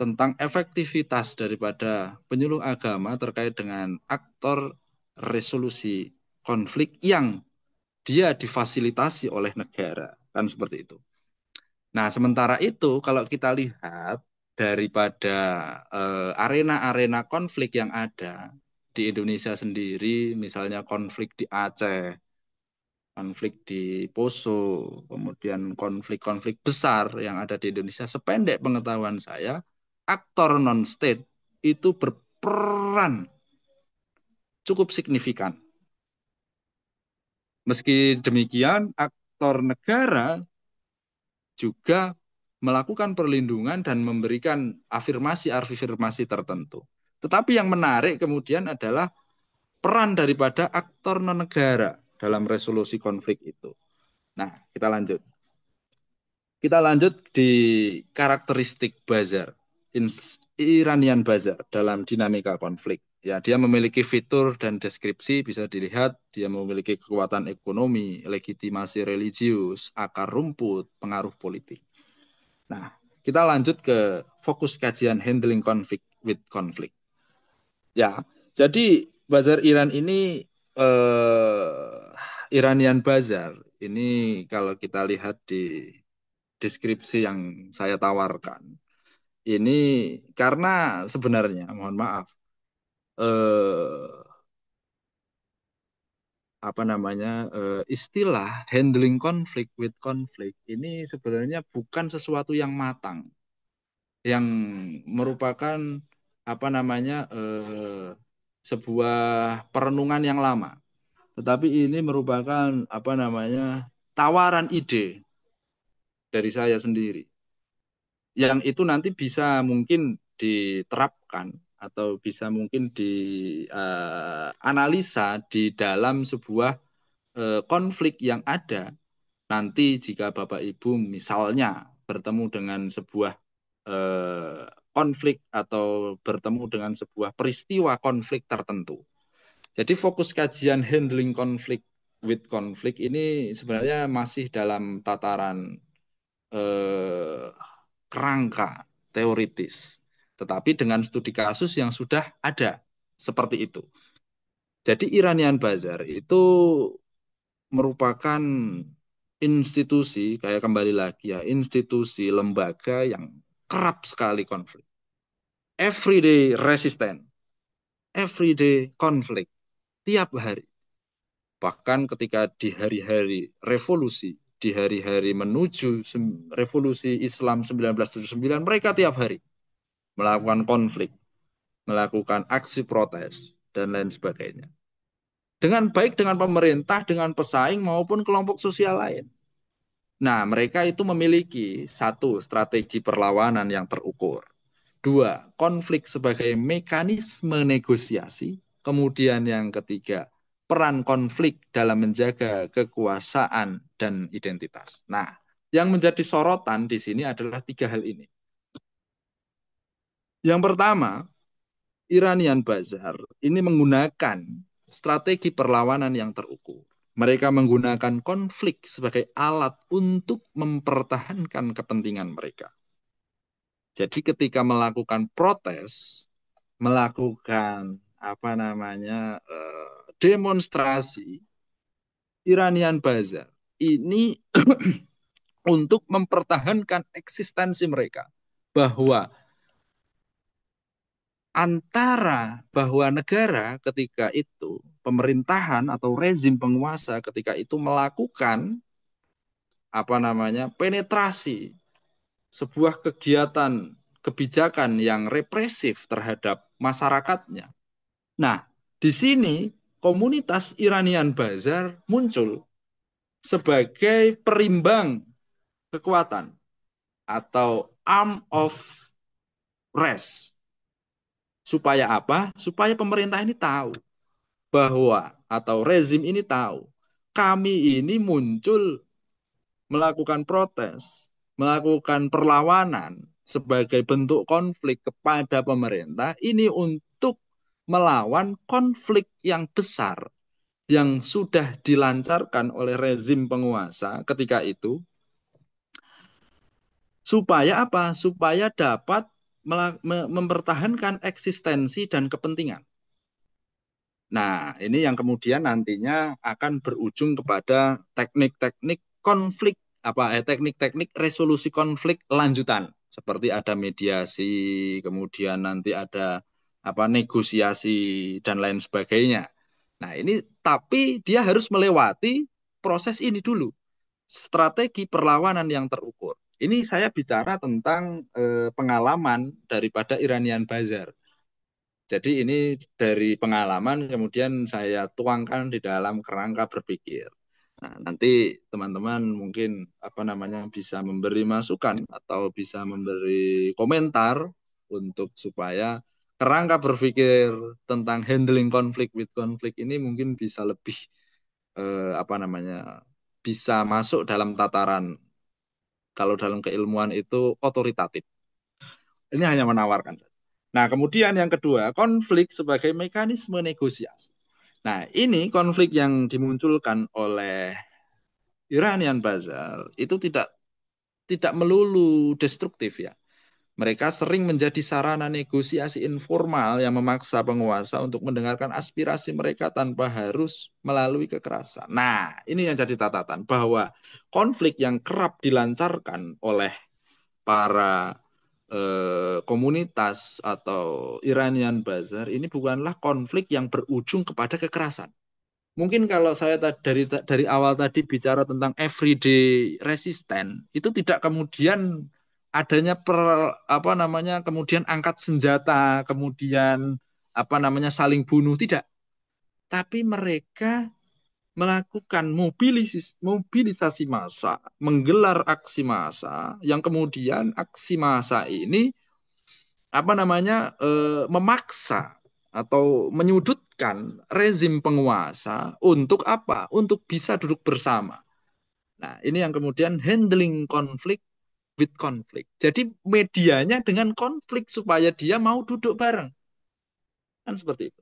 tentang efektivitas daripada penyuluh agama terkait dengan aktor resolusi konflik yang dia difasilitasi oleh negara, kan seperti itu. Nah, sementara itu kalau kita lihat daripada arena-arena konflik yang ada di Indonesia sendiri, misalnya konflik di Aceh, konflik di Poso, kemudian konflik-konflik besar yang ada di Indonesia, sependek pengetahuan saya, aktor non-state itu berperan cukup signifikan. Meski demikian, aktor negara juga melakukan perlindungan dan memberikan afirmasi-afirmasi tertentu. Tetapi yang menarik kemudian adalah peran daripada aktor non-negara dalam resolusi konflik itu. Nah, kita lanjut. Kita lanjut di karakteristik Bazar, Iranian Bazar dalam dinamika konflik. Ya, dia memiliki fitur dan deskripsi bisa dilihat, dia memiliki kekuatan ekonomi, legitimasi religius, akar rumput, pengaruh politik. Nah, kita lanjut ke fokus kajian handling conflict with conflict. Ya, jadi Bazar Iran ini Iranian Bazar ini kalau kita lihat di deskripsi yang saya tawarkan ini karena sebenarnya mohon maaf eh, istilah handling conflict with conflict ini sebenarnya bukan sesuatu yang matang, yang merupakan sebuah perenungan yang lama, tetapi ini merupakan tawaran ide dari saya sendiri yang itu nanti bisa mungkin diterapkan atau bisa mungkin dianalisa di dalam sebuah konflik yang ada nanti jika Bapak Ibu misalnya bertemu dengan sebuah konflik atau bertemu dengan sebuah peristiwa konflik tertentu. Jadi fokus kajian handling konflik with konflik ini sebenarnya masih dalam tataran kerangka teoritis, tetapi dengan studi kasus yang sudah ada seperti itu. Jadi Iranian Bazar itu merupakan institusi, kayak kembali lagi ya, institusi lembaga yang kerap sekali konflik. Everyday resistant, everyday konflik, tiap hari. Bahkan ketika di hari-hari revolusi, di hari-hari menuju revolusi Islam 1979, mereka tiap hari melakukan konflik, melakukan aksi protes, dan lain sebagainya. Dengan baik dengan pemerintah, dengan pesaing maupun kelompok sosial lain. Nah, mereka itu memiliki satu, strategi perlawanan yang terukur. Dua, konflik sebagai mekanisme negosiasi. Kemudian yang ketiga, peran konflik dalam menjaga kekuasaan dan identitas. Nah, Yang menjadi sorotan di sini adalah 3 hal ini. Yang pertama, Iranian Bazar ini menggunakan strategi perlawanan yang terukur. Mereka menggunakan konflik sebagai alat untuk mempertahankan kepentingan mereka. Jadi ketika melakukan protes, melakukan demonstrasi, Iranian Bazar ini untuk mempertahankan eksistensi mereka, bahwa negara ketika itu, pemerintahan atau rezim penguasa ketika itu melakukan penetrasi sebuah kegiatan kebijakan yang represif terhadap masyarakatnya. Nah, di sini komunitas Iranian Bazar muncul sebagai perimbang kekuatan atau arm of rest. Supaya apa? Supaya pemerintah ini tahu bahwa, atau rezim ini tahu, kami ini muncul melakukan protes, melakukan perlawanan sebagai bentuk konflik kepada pemerintah, ini untuk melawan konflik yang besar yang sudah dilancarkan oleh rezim penguasa ketika itu, supaya apa? Supaya dapat mempertahankan eksistensi dan kepentingan. Nah, ini yang kemudian nantinya akan berujung kepada teknik-teknik konflik, teknik-teknik resolusi konflik lanjutan, seperti ada mediasi, kemudian nanti ada negosiasi dan lain sebagainya. Nah, ini tapi dia harus melewati proses ini dulu, strategi perlawanan yang terukur. Ini saya bicara tentang pengalaman daripada Iranian Bazar. Jadi ini dari pengalaman kemudian saya tuangkan di dalam kerangka berpikir. Nah, nanti teman-teman mungkin bisa memberi masukan atau bisa memberi komentar untuk supaya kerangka berpikir tentang handling konflik with konflik ini mungkin bisa lebih bisa masuk dalam tataran, kalau dalam keilmuan itu otoritatif. Ini hanya menawarkan. Nah, kemudian yang kedua, konflik sebagai mekanisme negosiasi. Nah, ini konflik yang dimunculkan oleh Iranian Bazar itu tidak melulu destruktif ya. Mereka sering menjadi sarana negosiasi informal yang memaksa penguasa untuk mendengarkan aspirasi mereka tanpa harus melalui kekerasan. Nah, ini yang jadi catatan, bahwa konflik yang kerap dilancarkan oleh para komunitas atau Iranian Bazar ini bukanlah konflik yang berujung kepada kekerasan. Mungkin kalau saya dari awal tadi bicara tentang everyday resistance, itu tidak kemudian adanya kemudian angkat senjata, kemudian saling bunuh, tidak. Tapi mereka melakukan mobilisasi massa, menggelar aksi massa, yang kemudian aksi massa ini memaksa atau menyudutkan rezim penguasa untuk apa? Untuk bisa duduk bersama. Nah, ini yang kemudian handling konflik with konflik. Jadi medianya dengan konflik supaya dia mau duduk bareng. Kan seperti itu.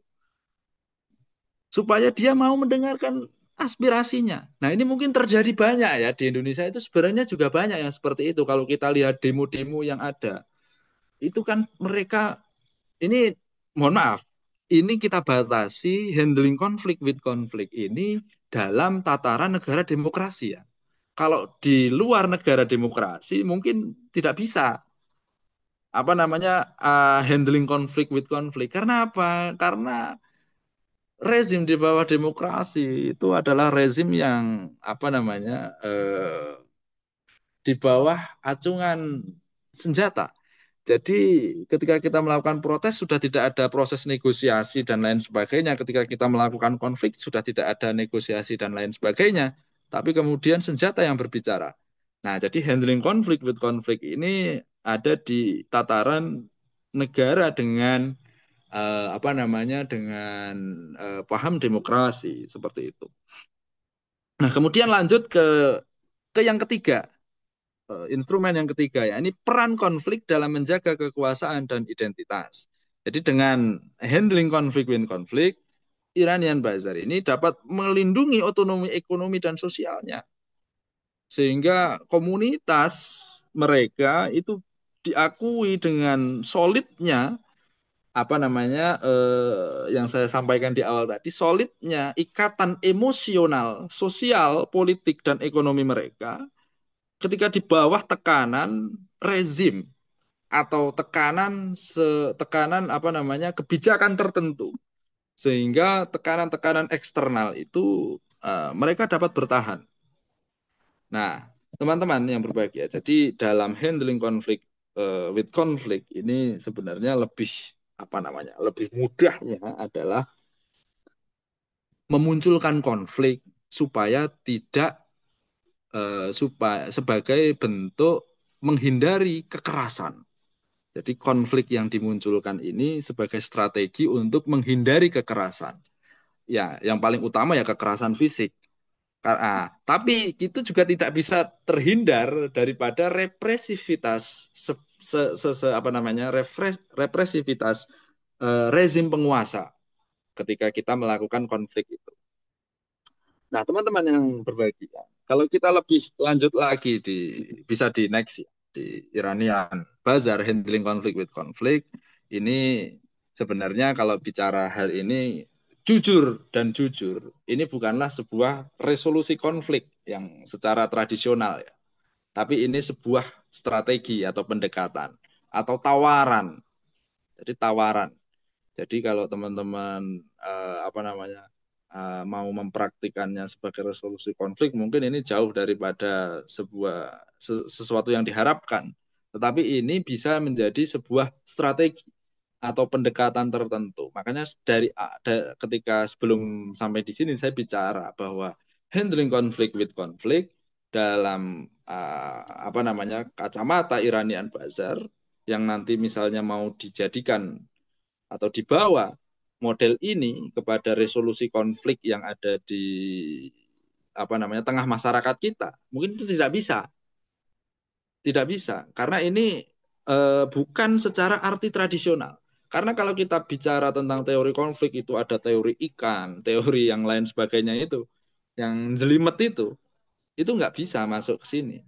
Supaya dia mau mendengarkan aspirasinya. Nah, ini mungkin terjadi banyak ya di Indonesia, itu sebenarnya juga banyak yang seperti itu. Kalau kita lihat demo-demo yang ada, itu kan mereka ini, mohon maaf, ini kita batasi handling konflik with konflik ini dalam tataran negara demokrasi ya. Kalau di luar negara demokrasi mungkin tidak bisa handling konflik with konflik. Karena apa? Karena rezim di bawah demokrasi itu adalah rezim yang di bawah acungan senjata. Jadi ketika kita melakukan protes sudah tidak ada proses negosiasi dan lain sebagainya. Ketika kita melakukan konflik sudah tidak ada negosiasi dan lain sebagainya. Tapi kemudian senjata yang berbicara. Nah, jadi handling konflik with konflik ini ada di tataran negara dengan dengan paham demokrasi seperti itu. Nah, kemudian lanjut ke yang ketiga. instrumen yang ketiga ya, ini peran konflik dalam menjaga kekuasaan dan identitas. Jadi dengan handling konflik win konflik, Iranian Bazar ini dapat melindungi otonomi ekonomi dan sosialnya. Sehingga komunitas mereka itu diakui dengan solidnya apa namanya yang saya sampaikan di awal tadi, solidnya ikatan emosional, sosial, politik dan ekonomi mereka ketika di bawah tekanan rezim atau tekanan apa namanya kebijakan tertentu, sehingga tekanan-tekanan eksternal itu mereka dapat bertahan. Nah, teman-teman yang berbahagia, jadi dalam handling konflik with conflict ini sebenarnya lebih apa namanya, lebih mudahnya adalah memunculkan konflik supaya tidak supaya sebagai bentuk menghindari kekerasan. Jadi konflik yang dimunculkan ini sebagai strategi untuk menghindari kekerasan. Ya, yang paling utama ya kekerasan fisik. Tapi itu juga tidak bisa terhindar daripada represivitas apa namanya represivitas rezim penguasa ketika kita melakukan konflik itu. Nah, teman-teman yang berbahagia, kalau kita lebih lanjut lagi bisa di next ya, di Iranian Bazar handling conflict with conflict ini sebenarnya kalau bicara hal ini jujur dan jujur, ini bukanlah sebuah resolusi konflik yang secara tradisional ya, tapi ini sebuah strategi atau pendekatan atau tawaran. Jadi tawaran. Jadi kalau teman-teman apa namanya mau mempraktikannya sebagai resolusi konflik, mungkin ini jauh daripada sesuatu yang diharapkan. Tetapi ini bisa menjadi sebuah strategi atau pendekatan tertentu. Makanya ketika sebelum sampai di sini saya bicara bahwa handling conflict with conflict dalam apa namanya kacamata Iranian Bazar yang nanti misalnya mau dijadikan atau dibawa model ini kepada resolusi konflik yang ada di apa namanya tengah masyarakat kita, mungkin itu tidak bisa karena ini bukan secara arti tradisional. Karena kalau kita bicara tentang teori konflik itu ada teori ikan, teori yang lain sebagainya itu, yang jelimet itu nggak bisa masuk ke sini.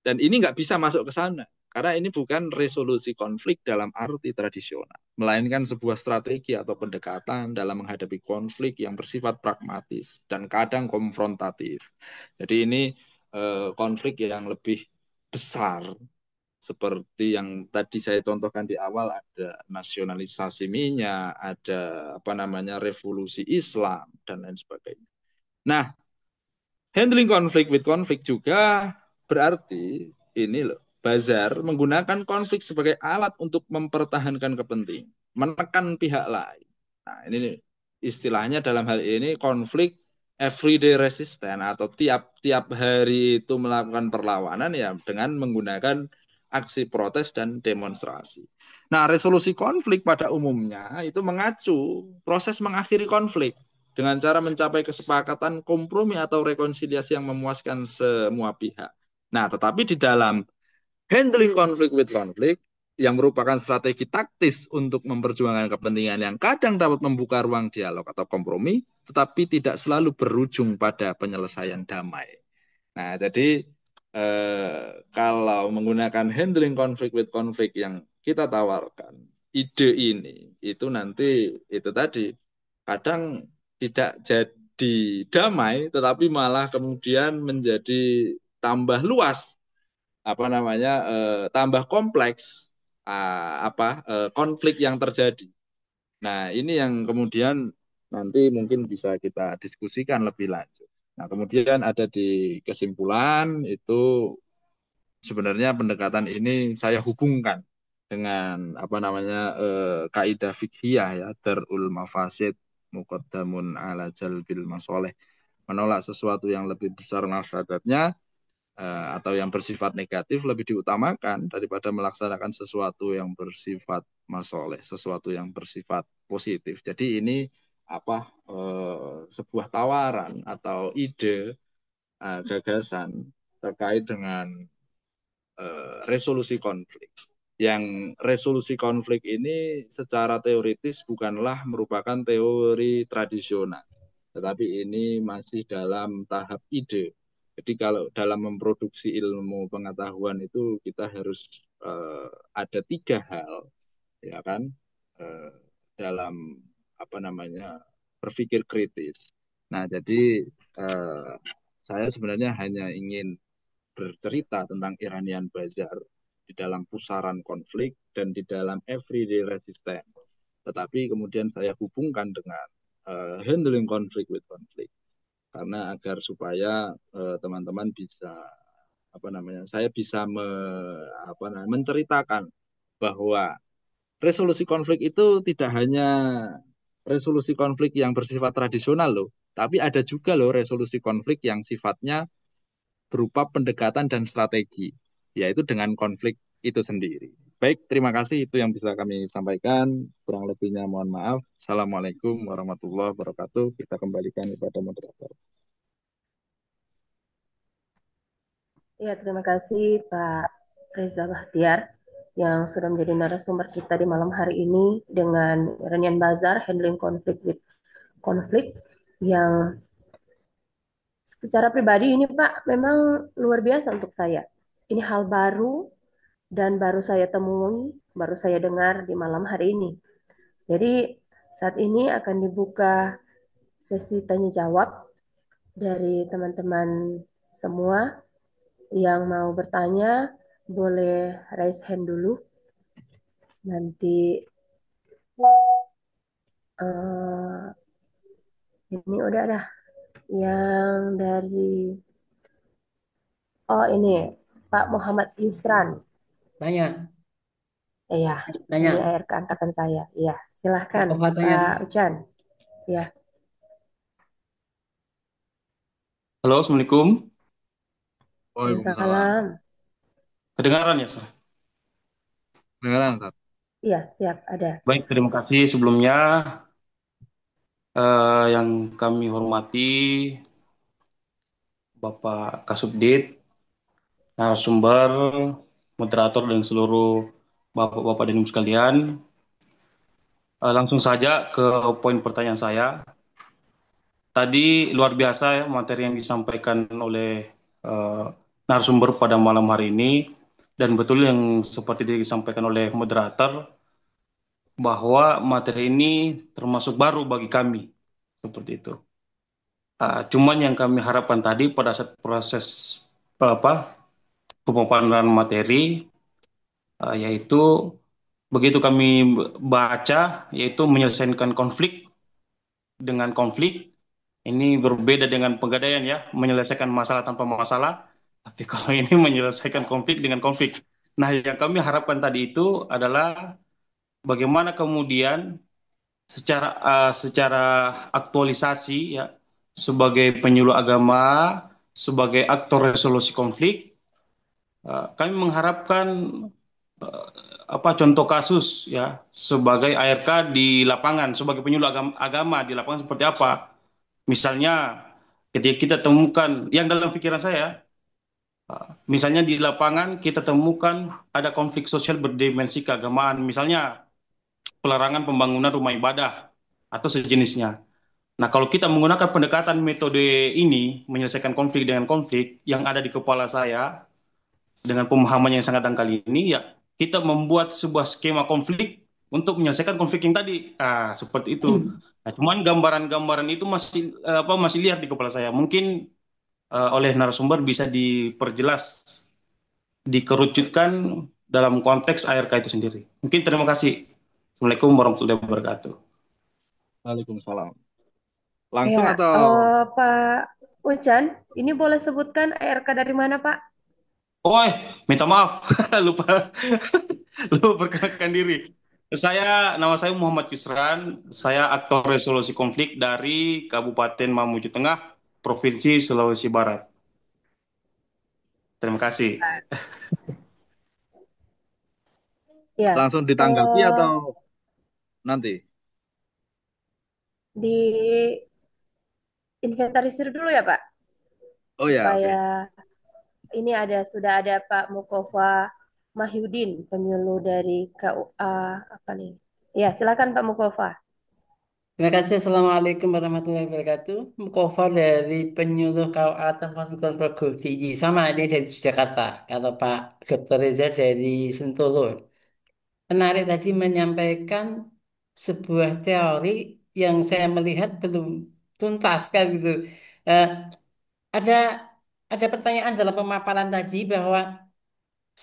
Dan ini nggak bisa masuk ke sana. Karena ini bukan resolusi konflik dalam arti tradisional. Melainkan sebuah strategi atau pendekatan dalam menghadapi konflik yang bersifat pragmatis dan kadang konfrontatif. Jadi ini konflik yang lebih besar. Seperti yang tadi saya contohkan di awal, ada nasionalisasi minyak, ada apa namanya revolusi Islam, dan lain sebagainya. Nah, handling konflik with konflik juga berarti ini loh, Bazar menggunakan konflik sebagai alat untuk mempertahankan kepentingan, menekan pihak lain. Nah, ini istilahnya dalam hal ini konflik everyday resistance atau tiap hari itu melakukan perlawanan ya dengan menggunakan aksi protes dan demonstrasi. Nah, resolusi konflik pada umumnya itu mengacu proses mengakhiri konflik dengan cara mencapai kesepakatan, kompromi atau rekonsiliasi yang memuaskan semua pihak. Nah, tetapi di dalam handling konflik with konflik yang merupakan strategi taktis untuk memperjuangkan kepentingan yang kadang dapat membuka ruang dialog atau kompromi, tetapi tidak selalu berujung pada penyelesaian damai. Nah, jadi kalau menggunakan handling konflik with konflik yang kita tawarkan, ide ini itu nanti itu tadi kadang tidak jadi damai, tetapi malah kemudian menjadi tambah luas, apa namanya, tambah kompleks, konflik yang terjadi. Nah, ini yang kemudian nanti mungkin bisa kita diskusikan lebih lanjut. Nah, kemudian ada di kesimpulan itu sebenarnya pendekatan ini saya hubungkan dengan apa namanya kaidah fikhiyah ya, darul mafasid muqaddamun ala jalbil masoleh, menolak sesuatu yang lebih besar mafsadatnya atau yang bersifat negatif lebih diutamakan daripada melaksanakan sesuatu yang bersifat masoleh, sesuatu yang bersifat positif. Jadi ini apa sebuah tawaran atau ide gagasan terkait dengan resolusi konflik. Yang resolusi konflik ini secara teoritis bukanlah merupakan teori tradisional, tetapi ini masih dalam tahap ide. Jadi kalau dalam memproduksi ilmu pengetahuan itu kita harus ada tiga hal, ya kan, eh, dalam apa namanya berpikir kritis. Nah, jadi eh, saya sebenarnya hanya ingin bercerita tentang Iranian Bazar di dalam pusaran konflik dan di dalam everyday resistance. Tetapi kemudian saya hubungkan dengan handling conflict with conflict, karena agar supaya teman-teman bisa apa namanya, saya bisa menceritakan bahwa resolusi konflik itu tidak hanya resolusi konflik yang bersifat tradisional loh, tapi ada juga loh resolusi konflik yang sifatnya berupa pendekatan dan strategi, yaitu dengan konflik itu sendiri. Baik, terima kasih. Itu yang bisa kami sampaikan. Kurang lebihnya mohon maaf. Assalamualaikum warahmatullahi wabarakatuh. Kita kembalikan kepada moderator. Ya, terima kasih Pak Reza Bahtiar yang sudah menjadi narasumber kita di malam hari ini dengan Iranian Bazar Handling Conflict with Conflict yang secara pribadi ini Pak memang luar biasa untuk saya. Ini hal baru dan baru saya temui, baru saya dengar di malam hari ini. Jadi saat ini akan dibuka sesi tanya jawab dari teman-teman semua yang mau bertanya boleh raise hand dulu. Nanti ini udah dah yang dari ini Pak Muhammad Yusran. Tanya, Ya, ini tanya. ARK angkatan saya. Ya, silahkan Apa tanya? Pak Ucan. Ya, Halo, Assalamualaikum. Waalaikumsalam. salam. Kedengaran ya, Sir? Kedengaran, Ustaz? Iya, siap, ada. Baik, terima kasih sebelumnya. Yang kami hormati Bapak Kasubdit, narasumber, moderator, dan seluruh Bapak-Bapak dan Ibu sekalian. Langsung saja ke poin pertanyaan saya. Tadi luar biasa ya materi yang disampaikan oleh narasumber pada malam hari ini. Dan betul yang seperti disampaikan oleh moderator, bahwa materi ini termasuk baru bagi kami, seperti itu. Cuman yang kami harapkan tadi pada saat proses pemaparan materi, yaitu begitu kami baca, yaitu menyelesaikan konflik dengan konflik. Ini berbeda dengan pegadaian ya, menyelesaikan masalah tanpa masalah. Tapi kalau ini menyelesaikan konflik dengan konflik. Nah, yang kami harapkan tadi itu adalah bagaimana kemudian secara aktualisasi ya, sebagai penyuluh agama, sebagai aktor resolusi konflik, kami mengharapkan contoh kasus ya sebagai ARK di lapangan, sebagai penyuluh agama di lapangan seperti apa. Misalnya ketika kita temukan yang dalam pikiran saya, misalnya di lapangan kita temukan ada konflik sosial berdimensi keagamaan, misalnya pelarangan pembangunan rumah ibadah atau sejenisnya. Nah, kalau kita menggunakan pendekatan metode ini, menyelesaikan konflik dengan konflik yang ada di kepala saya, dengan pemahaman yang sangat dangkal ini, ya kita membuat sebuah skema konflik untuk menyelesaikan konflik yang tadi. Seperti itu. Nah, cuman gambaran-gambaran itu masih liar di kepala saya. Mungkin oleh narasumber bisa diperjelas, dikerucutkan dalam konteks ARK itu sendiri. Mungkin terima kasih. Assalamualaikum warahmatullahi wabarakatuh. Waalaikumsalam. Langsung Ya, atau Pak Ucan, ini boleh sebutkan ARK dari mana, Pak? Minta maaf, lupa lupa perkenalkan diri. Nama saya Muhammad Yusran, saya aktor resolusi konflik dari Kabupaten Mamuju Tengah, Provinsi Sulawesi Barat. Terima kasih. Ya, langsung ditanggapi atau nanti? di inventarisir dulu ya, Pak. Oh ya, Supaya oke. ini sudah ada Pak Mukofa Mahyudin, penyuluh dari KUA apa nih? Ya, silakan Pak Mukofa. Terima kasih. Assalamualaikum warahmatullahi wabarakatuh. Mukofa dari penyuluh KUA Tempat Progo Tinggi. Sama ini dari Jakarta. Kalau Pak Dr. Reza dari Sentolo. Menarik tadi menyampaikan sebuah teori yang saya melihat belum tuntas kan gitu. Eh, ada ada pertanyaan dalam pemaparan tadi bahwa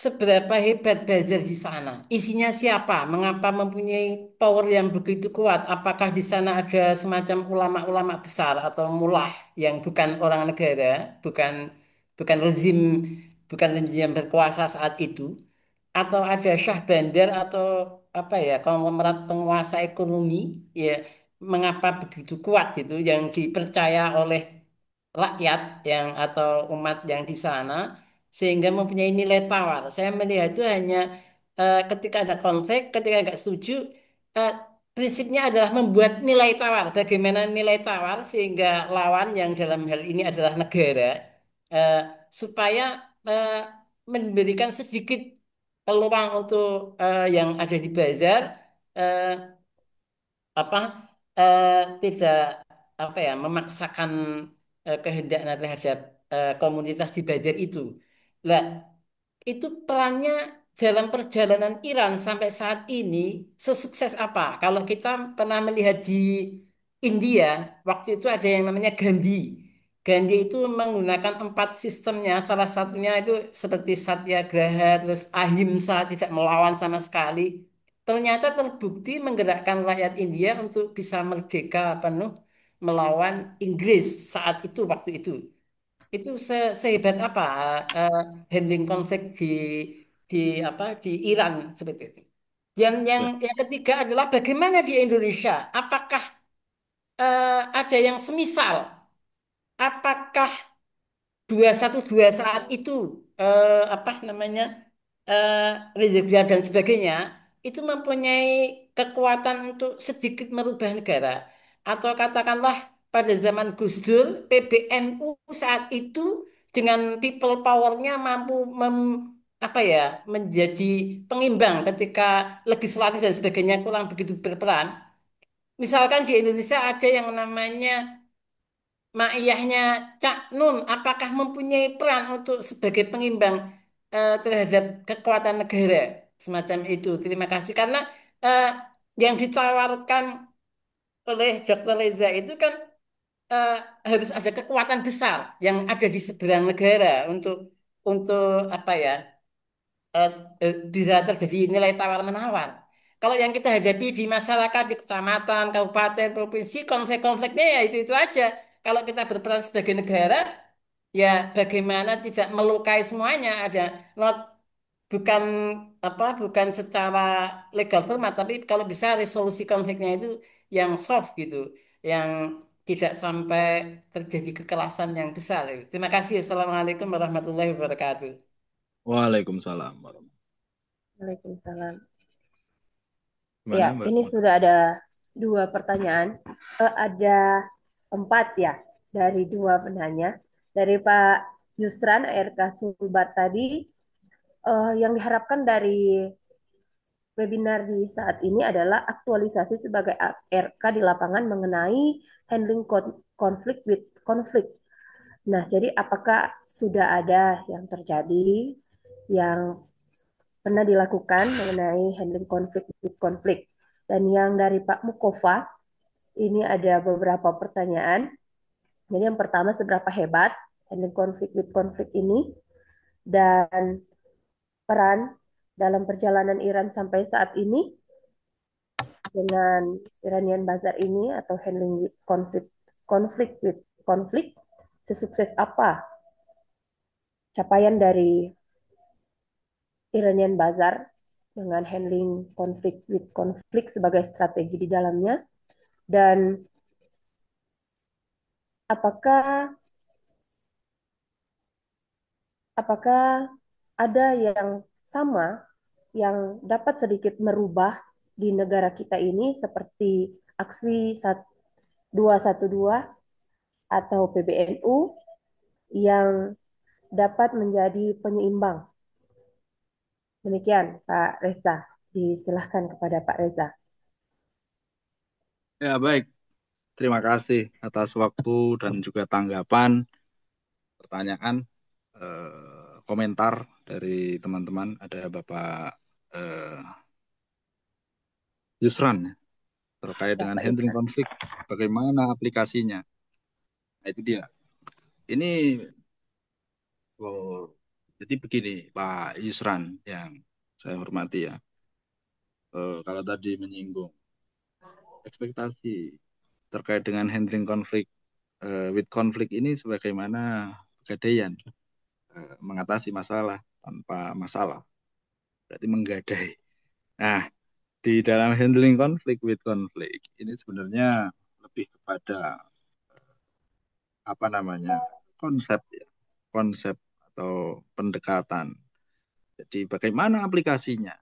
seberapa hebat buzzer di sana? Isinya siapa? Mengapa mempunyai power yang begitu kuat? Apakah di sana ada semacam ulama-ulama besar atau mullah yang bukan orang negara, bukan bukan rezim, bukan rezim yang berkuasa saat itu? Atau ada Syah Bandar atau apa ya, konglomerat penguasa ekonomi, ya mengapa begitu kuat gitu yang dipercaya oleh rakyat yang atau umat yang di sana sehingga mempunyai nilai tawar. Saya melihat itu hanya ketika ada konflik, ketika nggak setuju, eh, prinsipnya adalah membuat nilai tawar. Bagaimana nilai tawar sehingga lawan yang dalam hal ini adalah negara, eh, supaya eh, memberikan sedikit peluang untuk yang ada di bazar, eh, apa eh, tidak apa ya memaksakan kehendaknya terhadap komunitas di Banjar itu. Lah, itu perannya dalam perjalanan Iran sampai saat ini sesukses apa? Kalau kita pernah melihat di India, waktu itu ada yang namanya Gandhi. Gandhi itu menggunakan 4 sistemnya, salah satunya itu seperti Satyagraha, terus Ahimsa, tidak melawan sama sekali. Ternyata terbukti menggerakkan rakyat India untuk bisa merdeka penuh melawan Inggris saat itu, waktu itu. Itu sehebat apa eh, handling konflik di di Iran seperti itu. Ya. Yang ketiga adalah bagaimana di Indonesia? Apakah ada yang semisal? Apakah 212 saat itu apa namanya eh Rizik Sihab dan sebagainya itu mempunyai kekuatan untuk sedikit merubah negara atau katakanlah pada zaman Gus Dur PBNU saat itu dengan people powernya mampu apa ya menjadi pengimbang ketika legislatif dan sebagainya kurang begitu berperan. Misalkan di Indonesia ada yang namanya Ma'iyahnya Cak Nun, apakah mempunyai peran untuk sebagai pengimbang terhadap kekuatan negara semacam itu? Terima kasih karena eh, yang ditawarkan oleh Dr. Reza itu kan eh, harus ada kekuatan besar yang ada di seberang negara untuk apa ya eh, bisa terjadi nilai tawar menawar. Kalau yang kita hadapi di masyarakat, di kecamatan, kabupaten, provinsi, konflik-konfliknya ya itu aja. Kalau kita berperan sebagai negara, ya bagaimana tidak melukai semuanya. Ada not bukan bukan secara legal format, tapi kalau bisa resolusi konfliknya itu yang soft gitu, yang tidak sampai terjadi kekerasan yang besar. Terima kasih. Assalamualaikum warahmatullahi wabarakatuh. Waalaikumsalam warahmatullahi. Waalaikumsalam. Gimana Ya, Mbak? ini sudah ada 2 pertanyaan. Ada 4 ya dari 2 penanya. Dari Pak Yusran ARK Sulbar tadi, yang diharapkan dari webinar di saat ini adalah aktualisasi sebagai ARK di lapangan mengenai handling konflik with konflik. Nah, jadi apakah sudah ada yang terjadi yang pernah dilakukan mengenai handling konflik with konflik? Dan yang dari Pak Mukofa, ini ada beberapa pertanyaan. Jadi yang pertama, seberapa hebat handling konflik with konflik ini? Dan peran dalam perjalanan Iran sampai saat ini dengan Iranian Bazar ini atau handling with konflik with konflik, sesukses apa capaian dari Iranian Bazar dengan handling konflik with konflik sebagai strategi di dalamnya, dan apakah apakah ada yang sama yang dapat sedikit merubah di negara kita ini seperti aksi 212 atau PBNU yang dapat menjadi penyeimbang. Demikian Pak Reza. Disilahkan kepada Pak Reza. Ya, baik. Terima kasih atas waktu dan juga tanggapan, pertanyaan, komentar dari teman-teman. Ada Bapak eh, Yusran ya, terkait Ya, dengan Pak handling Yusran. konflik, bagaimana aplikasinya. Nah, itu dia. Ini, oh, jadi begini Pak Yusran yang saya hormati ya. Kalau tadi menyinggung ekspektasi terkait dengan handling konflik, with konflik ini sebagaimana pegadaian, mengatasi masalah tanpa masalah, berarti menggadai. Nah, di dalam handling konflik with konflik ini sebenarnya lebih kepada apa namanya, konsep ya, konsep atau pendekatan. Jadi bagaimana aplikasinya?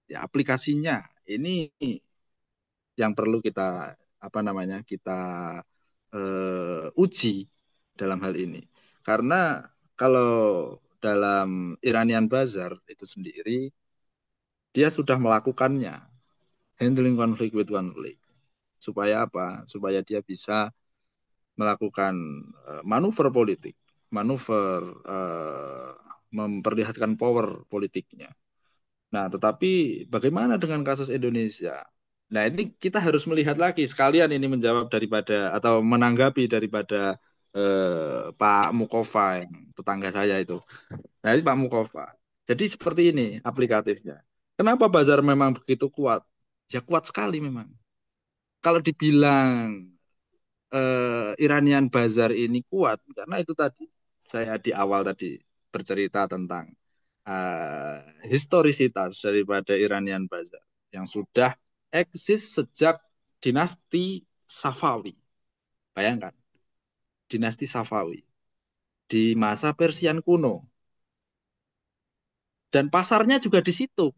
Ya, aplikasinya ini yang perlu kita apa namanya, kita uji dalam hal ini. Karena kalau dalam Iranian Bazar itu sendiri dia sudah melakukannya, handling conflict with conflict. Supaya apa? Supaya dia bisa melakukan manuver politik, manuver memperlihatkan power politiknya. Nah, tetapi bagaimana dengan kasus Indonesia? Nah, ini kita harus melihat lagi sekalian ini menjawab daripada atau menanggapi daripada Pak Mukofa yang tetangga saya itu. Nah, ini Pak Mukofa. Jadi seperti ini aplikatifnya. Kenapa Bazar memang begitu kuat? Ya kuat sekali memang. Kalau dibilang Iranian Bazar ini kuat, karena itu tadi saya di awal tadi bercerita tentang historisitas daripada Iranian Bazar yang sudah eksis sejak dinasti Safawi. Bayangkan, dinasti Safawi di masa Persian kuno. Dan pasarnya juga di situ.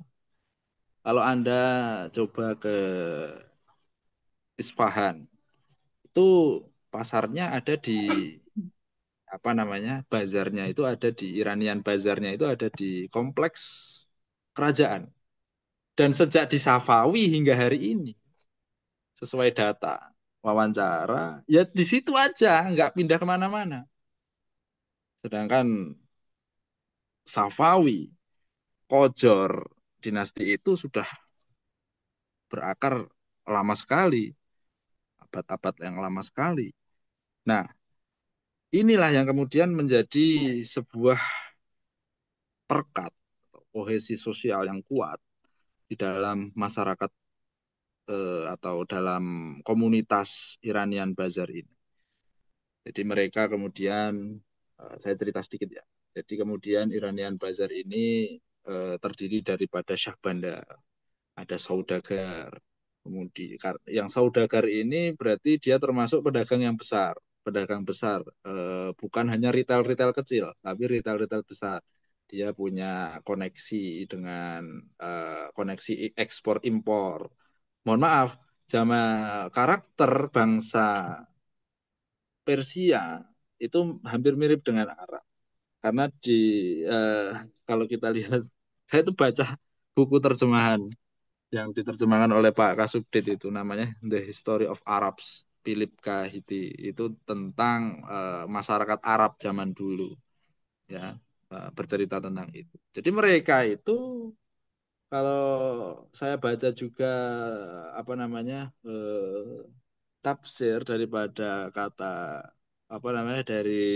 Kalau Anda coba ke Isfahan, itu pasarnya ada di apa namanya, bazarnya itu ada di Iranian bazarnya itu ada di kompleks kerajaan. Dan sejak di Safawi hingga hari ini, sesuai data wawancara, ya di situ aja, nggak pindah kemana-mana. Sedangkan Safawi, Kojor, dinasti itu sudah berakar lama sekali, abad-abad yang lama sekali. Nah, inilah yang kemudian menjadi sebuah perkat, kohesi sosial yang kuat di dalam masyarakat atau dalam komunitas Iranian Bazar ini. Jadi mereka kemudian, saya cerita sedikit ya. Jadi kemudian Iranian Bazar ini terdiri daripada Syah Bandar, ada saudagar. Kemudian yang saudagar ini berarti dia termasuk pedagang yang besar, pedagang besar, bukan hanya retail-retail kecil, tapi retail-retail besar. Dia punya koneksi dengan koneksi ekspor impor. Mohon maaf, sama karakter bangsa Persia itu hampir mirip dengan Arab. Karena di eh, kalau kita lihat, saya itu baca buku terjemahan yang diterjemahkan oleh Pak Kasubdit itu namanya The History of Arabs, Philip Kahiti, itu tentang masyarakat Arab zaman dulu, ya, bercerita tentang itu. Jadi mereka itu kalau saya baca juga apa namanya, tafsir daripada kata apa namanya, dari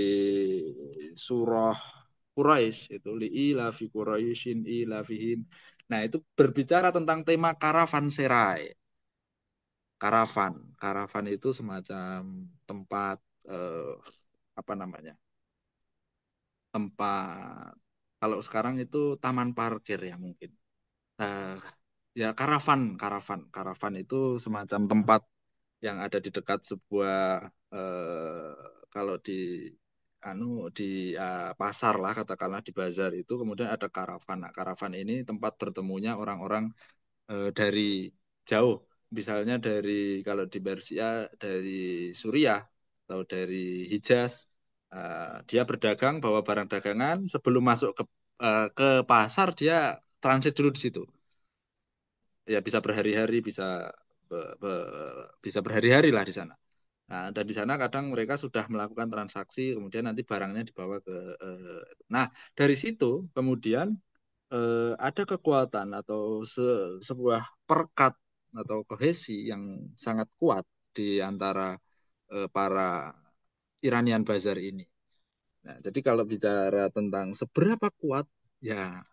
surah Quraisy itu liila fi Quraisyin ilafihim. Nah, itu berbicara tentang tema karavan serai. Karavan, karavan itu semacam tempat apa namanya? Tempat kalau sekarang itu taman parkir ya mungkin. Eh, ya karavan itu semacam tempat yang ada di dekat sebuah kalau di anu di pasar lah katakanlah di bazar itu kemudian ada karavan. Nah, karavan ini tempat bertemunya orang-orang dari jauh, misalnya dari kalau di Persia dari Suriah atau dari Hijaz Dia berdagang bawa barang dagangan, sebelum masuk ke pasar dia transit dulu di situ. Ya bisa berhari-hari, bisa berhari-hari lah di sana. Nah, dan di sana kadang mereka sudah melakukan transaksi, kemudian nanti barangnya dibawa ke. Nah, dari situ kemudian ada kekuatan atau sebuah perekat atau kohesi yang sangat kuat di antara para Iranian Bazar ini. Nah, jadi kalau bicara tentang seberapa kuat, ya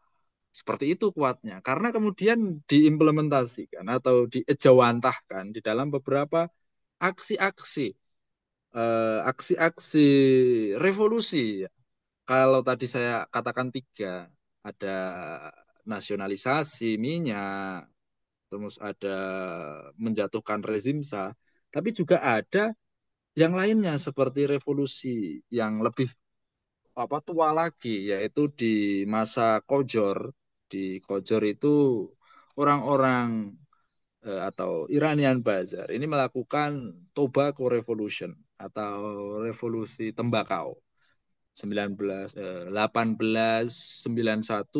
seperti itu kuatnya. Karena kemudian diimplementasikan atau diejawantahkan di dalam beberapa aksi-aksi, aksi-aksi revolusi. Kalau tadi saya katakan tiga, ada nasionalisasi minyak, terus ada menjatuhkan rezim sah, tapi juga ada yang lainnya seperti revolusi yang lebih tua lagi, yaitu di masa Kojor. Di Kojor itu orang-orang atau Iranian Bazar ini melakukan Tobacco Revolution atau revolusi tembakau 1891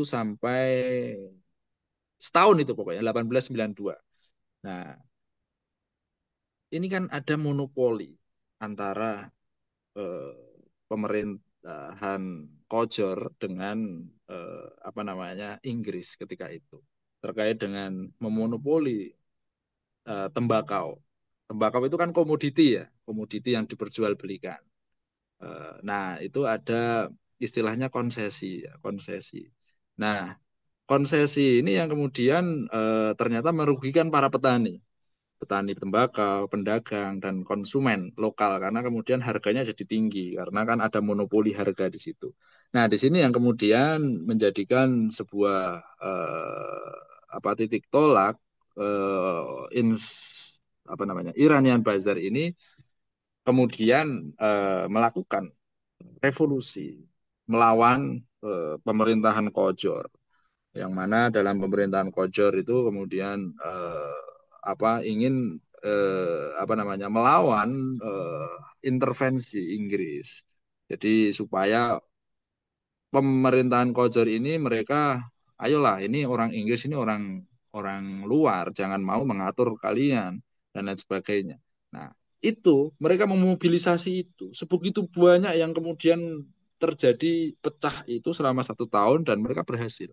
sampai setahun itu pokoknya 1892. Nah, ini kan ada monopoli antara eh, pemerintahan Kojor dengan apa namanya Inggris ketika itu terkait dengan memonopoli tembakau. Tembakau itu kan komoditi ya, komoditi yang diperjualbelikan. Nah, itu ada istilahnya konsesi, ya, konsesi. Nah, konsesi ini yang kemudian ternyata merugikan para petani, petani tembakau, pedagang, dan konsumen lokal karena kemudian harganya jadi tinggi karena kan ada monopoli harga di situ. Nah, di sini yang kemudian menjadikan sebuah titik tolak apa namanya Iranian Bazar ini kemudian melakukan revolusi melawan pemerintahan Kojor yang mana dalam pemerintahan Kojor itu kemudian ingin melawan intervensi Inggris. Jadi supaya pemerintahan Kojor ini mereka ayolah ini orang Inggris ini orang orang luar jangan mau mengatur kalian dan lain sebagainya. Nah, itu mereka memobilisasi itu sebegitu banyak yang kemudian terjadi pecah itu selama 1 tahun dan mereka berhasil.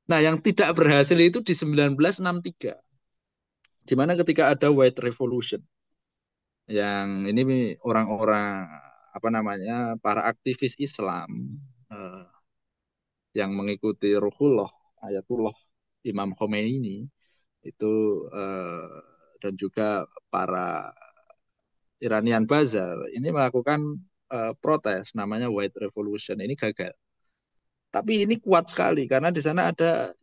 Nah, yang tidak berhasil itu di 1963, di mana ketika ada White Revolution, yang ini orang-orang para aktivis Islam eh, yang mengikuti Ruhullah, Ayatullah Imam Khomeini itu dan juga para Iranian Bazar ini melakukan protes namanya White Revolution ini gagal. Tapi ini kuat sekali karena di sana ada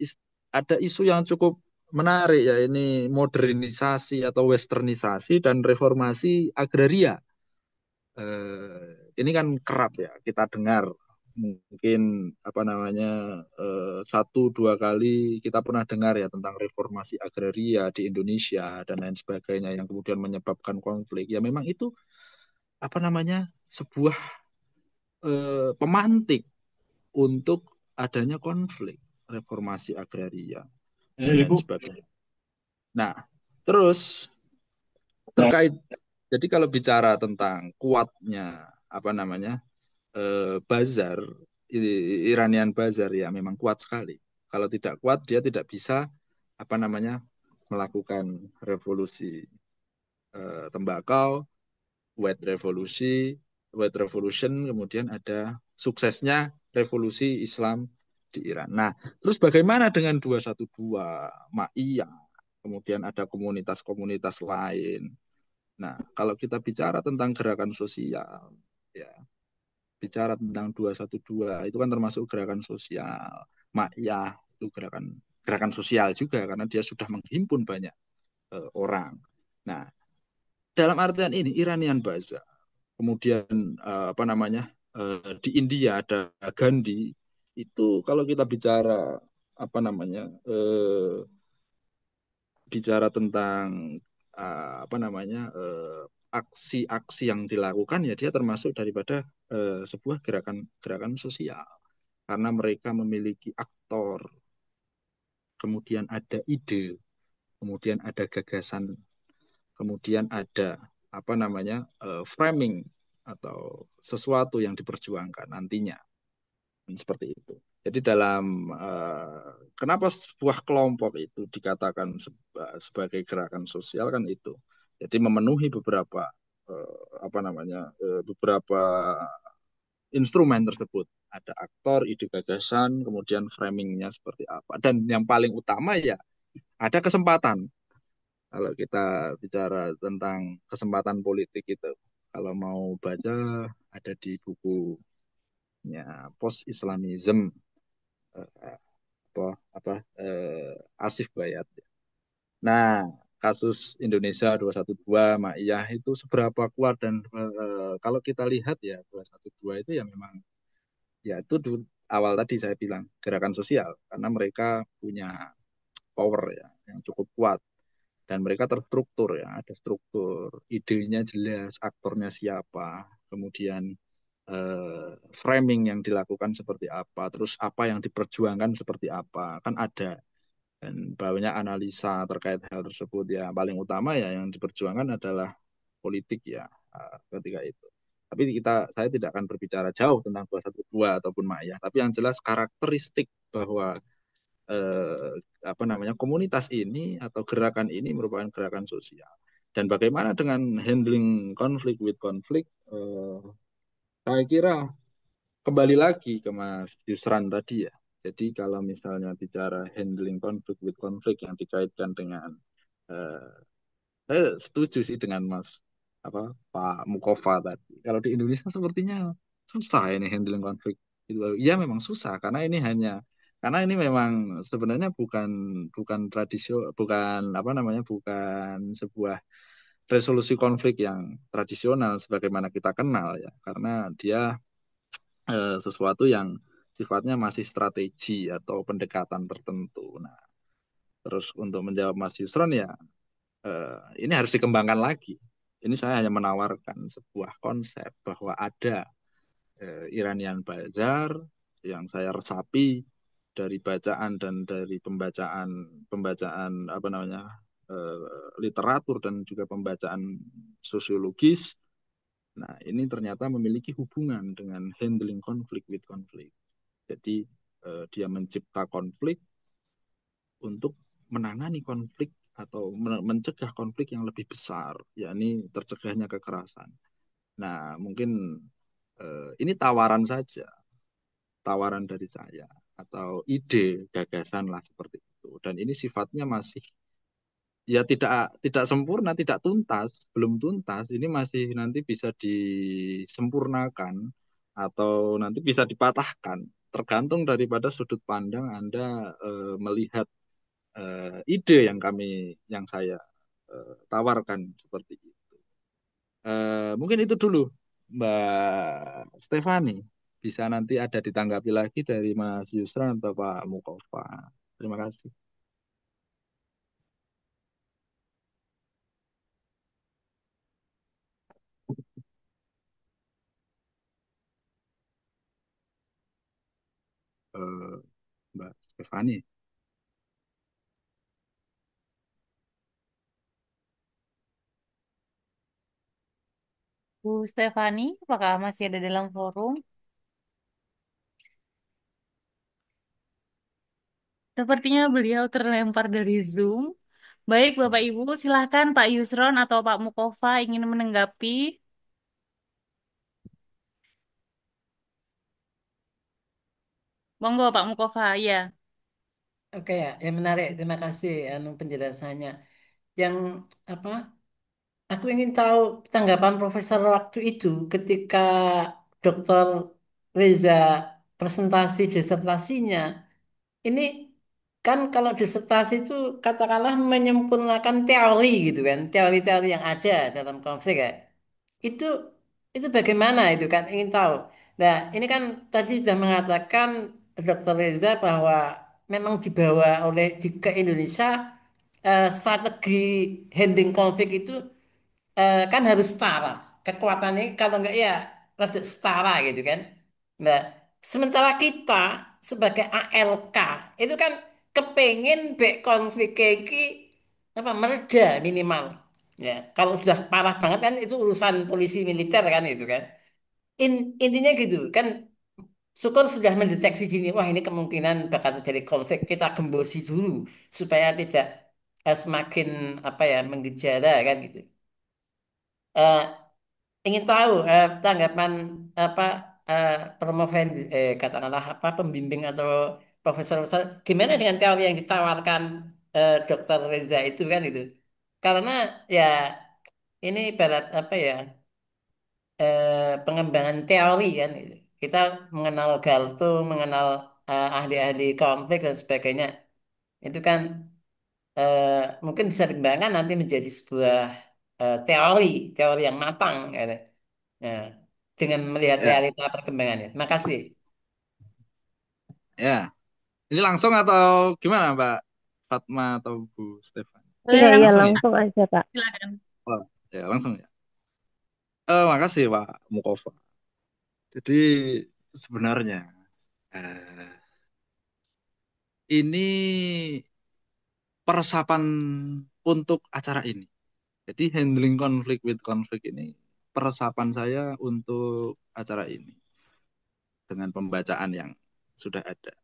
isu yang cukup menarik ya ini modernisasi atau westernisasi dan reformasi agraria. Ini kan kerap ya kita dengar mungkin 1-2 kali kita pernah dengar ya tentang reformasi agraria di Indonesia dan lain sebagainya yang kemudian menyebabkan konflik. Ya memang itu sebuah pemantik untuk adanya konflik reformasi agraria dan lain sebagainya. Nah, terus terkait jadi kalau bicara tentang kuatnya bazar Iranian Bazar ya memang kuat sekali. Kalau tidak kuat dia tidak bisa melakukan revolusi tembakau, White Revolution, kemudian ada suksesnya revolusi Islam di Iran. Nah, terus bagaimana dengan 212, Ma'iyah, kemudian ada komunitas-komunitas lain. Nah, kalau kita bicara tentang gerakan sosial, ya, bicara tentang 212 itu kan termasuk gerakan sosial. Ma'iyah itu gerakan sosial juga karena dia sudah menghimpun banyak orang. Nah, dalam artian ini Iranian Baza, kemudian di India ada Gandhi, itu kalau kita bicara bicara tentang aksi-aksi yang dilakukan ya dia termasuk daripada sebuah gerakan sosial karena mereka memiliki aktor, kemudian ada ide, kemudian ada gagasan, kemudian ada apa namanya framing atau sesuatu yang diperjuangkan nantinya. Seperti itu. Jadi dalam kenapa sebuah kelompok itu dikatakan sebagai gerakan sosial kan itu. Jadi memenuhi beberapa apa namanya beberapa instrumen tersebut. Ada aktor, ide gagasan, kemudian framingnya seperti apa. Dan yang paling utama ya ada kesempatan. Kalau kita bicara tentang kesempatan politik itu, kalau mau baca ada di bukunya Post Islamism apa Asif Bayat. Nah, kasus Indonesia 212 Maiyah itu seberapa kuat dan kalau kita lihat ya 212 itu ya memang ya itu awal tadi saya bilang gerakan sosial karena mereka punya power ya yang cukup kuat dan mereka terstruktur ya ada struktur idenya jelas aktornya siapa kemudian framing yang dilakukan seperti apa terus apa yang diperjuangkan seperti apa kan ada dan banyak analisa terkait hal tersebut ya paling utama ya yang diperjuangkan adalah politik ya ketika itu. Tapi saya tidak akan berbicara jauh tentang 212 ataupun Ma'iyah, tapi yang jelas karakteristik bahwa apa namanya komunitas ini atau gerakan ini merupakan gerakan sosial. Dan bagaimana dengan handling konflik with konflik, saya kira kembali lagi ke Mas Yusran tadi ya. Jadi kalau misalnya bicara handling konflik with konflik yang dikaitkan dengan eh, saya setuju sih dengan Mas Pak Mukofa tadi. Kalau di Indonesia sepertinya susah ini handling konflik. Iya memang susah karena ini memang sebenarnya bukan bukan bukan apa namanya bukan sebuah resolusi konflik yang tradisional sebagaimana kita kenal ya karena dia sesuatu yang sifatnya masih strategi atau pendekatan tertentu. Nah, terus untuk menjawab Mas Yusron ya ini harus dikembangkan lagi. Ini saya hanya menawarkan sebuah konsep bahwa ada Iranian Bazar yang saya resapi dari bacaan dan dari pembacaan pembacaan apa namanya literatur dan juga pembacaan sosiologis. Nah, ini ternyata memiliki hubungan dengan handling konflik with konflik. Jadi dia mencipta konflik untuk menangani konflik atau mencegah konflik yang lebih besar, yakni tercegahnya kekerasan. Nah, mungkin ini tawaran saja, tawaran dari saya atau ide gagasan lah seperti itu. Dan ini sifatnya masih ya tidak sempurna, tidak tuntas, belum tuntas. Ini masih nanti bisa disempurnakan atau nanti bisa dipatahkan, tergantung daripada sudut pandang Anda melihat ide yang saya tawarkan seperti itu. Mungkin itu dulu, Mbak Stefani. Bisa nanti ada ditanggapi lagi dari Mas Yusran atau Pak Mukofa. Terima kasih. Eh, Mbak Stefani. Bu Stefani, apakah masih ada dalam forum? Sepertinya beliau terlempar dari Zoom. Baik, Bapak Ibu, silahkan Pak Yusron atau Pak Mukofa ingin menanggapi. Monggo Pak Mukofa, ya. Oke ya, yang menarik. Terima kasih anu penjelasannya. Yang apa? Aku ingin tahu tanggapan Profesor waktu itu ketika Dr. Reza presentasi disertasinya. Ini kan kalau disertasi itu katakanlah menyempurnakan teori gitu kan, teori-teori yang ada dalam konflik ya. Itu itu bagaimana itu kan ingin tahu. Nah, ini kan tadi sudah mengatakan Dr. Reza bahwa memang dibawa ke Indonesia strategi handling konflik itu kan harus setara. Kekuatannya kalau enggak ya rada setara gitu kan. Nah, sementara kita sebagai ALK itu kan kepengen back konflik iki apa mereda minimal. Ya, kalau sudah parah banget kan itu urusan polisi militer kan itu kan. Intinya gitu kan syukur sudah mendeteksi dini wah ini kemungkinan bakal terjadi konflik kita gembosi dulu supaya tidak semakin apa ya menggejala kan gitu. Eh, ingin tahu tanggapan apa eh, promoven katakanlah apa pembimbing atau profesor-profesor gimana dengan teori yang ditawarkan Dokter Reza itu kan itu karena ya ini ibarat apa ya pengembangan teori kan itu kita mengenal Galtung mengenal ahli-ahli konflik dan sebagainya itu kan eh, mungkin bisa dikembangkan nanti menjadi sebuah teori teori yang matang gitu. Nah, dengan melihat Ya, realita perkembangannya. Terima kasih. ya. Ini langsung atau gimana, Mbak Fatma atau Bu Stefan? Boleh Iya, iya, langsung Langsung ya? langsung aja, Pak. silakan. Oh, ya langsung ya. Makasih Pak Mukova. Jadi sebenarnya eh, ini peresapan untuk acara ini. Jadi handling konflik with konflik ini peresapan saya untuk acara ini dengan pembacaan yang sudah ada.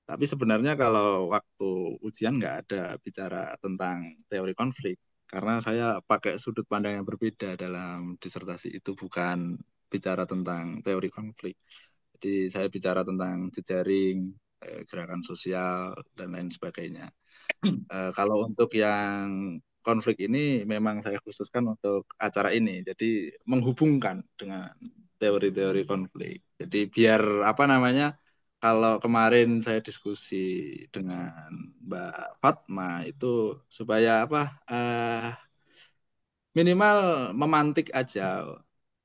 Tapi sebenarnya kalau waktu ujian nggak ada bicara tentang teori konflik, karena saya pakai sudut pandang yang berbeda dalam disertasi itu bukan bicara tentang teori konflik. Jadi saya bicara tentang jejaring, gerakan sosial, dan lain sebagainya. Kalau untuk yang konflik ini memang saya khususkan untuk acara ini. Jadi menghubungkan dengan teori-teori konflik. Jadi biar apa namanya, kalau kemarin saya diskusi dengan Mbak Fatma itu supaya apa minimal memantik aja.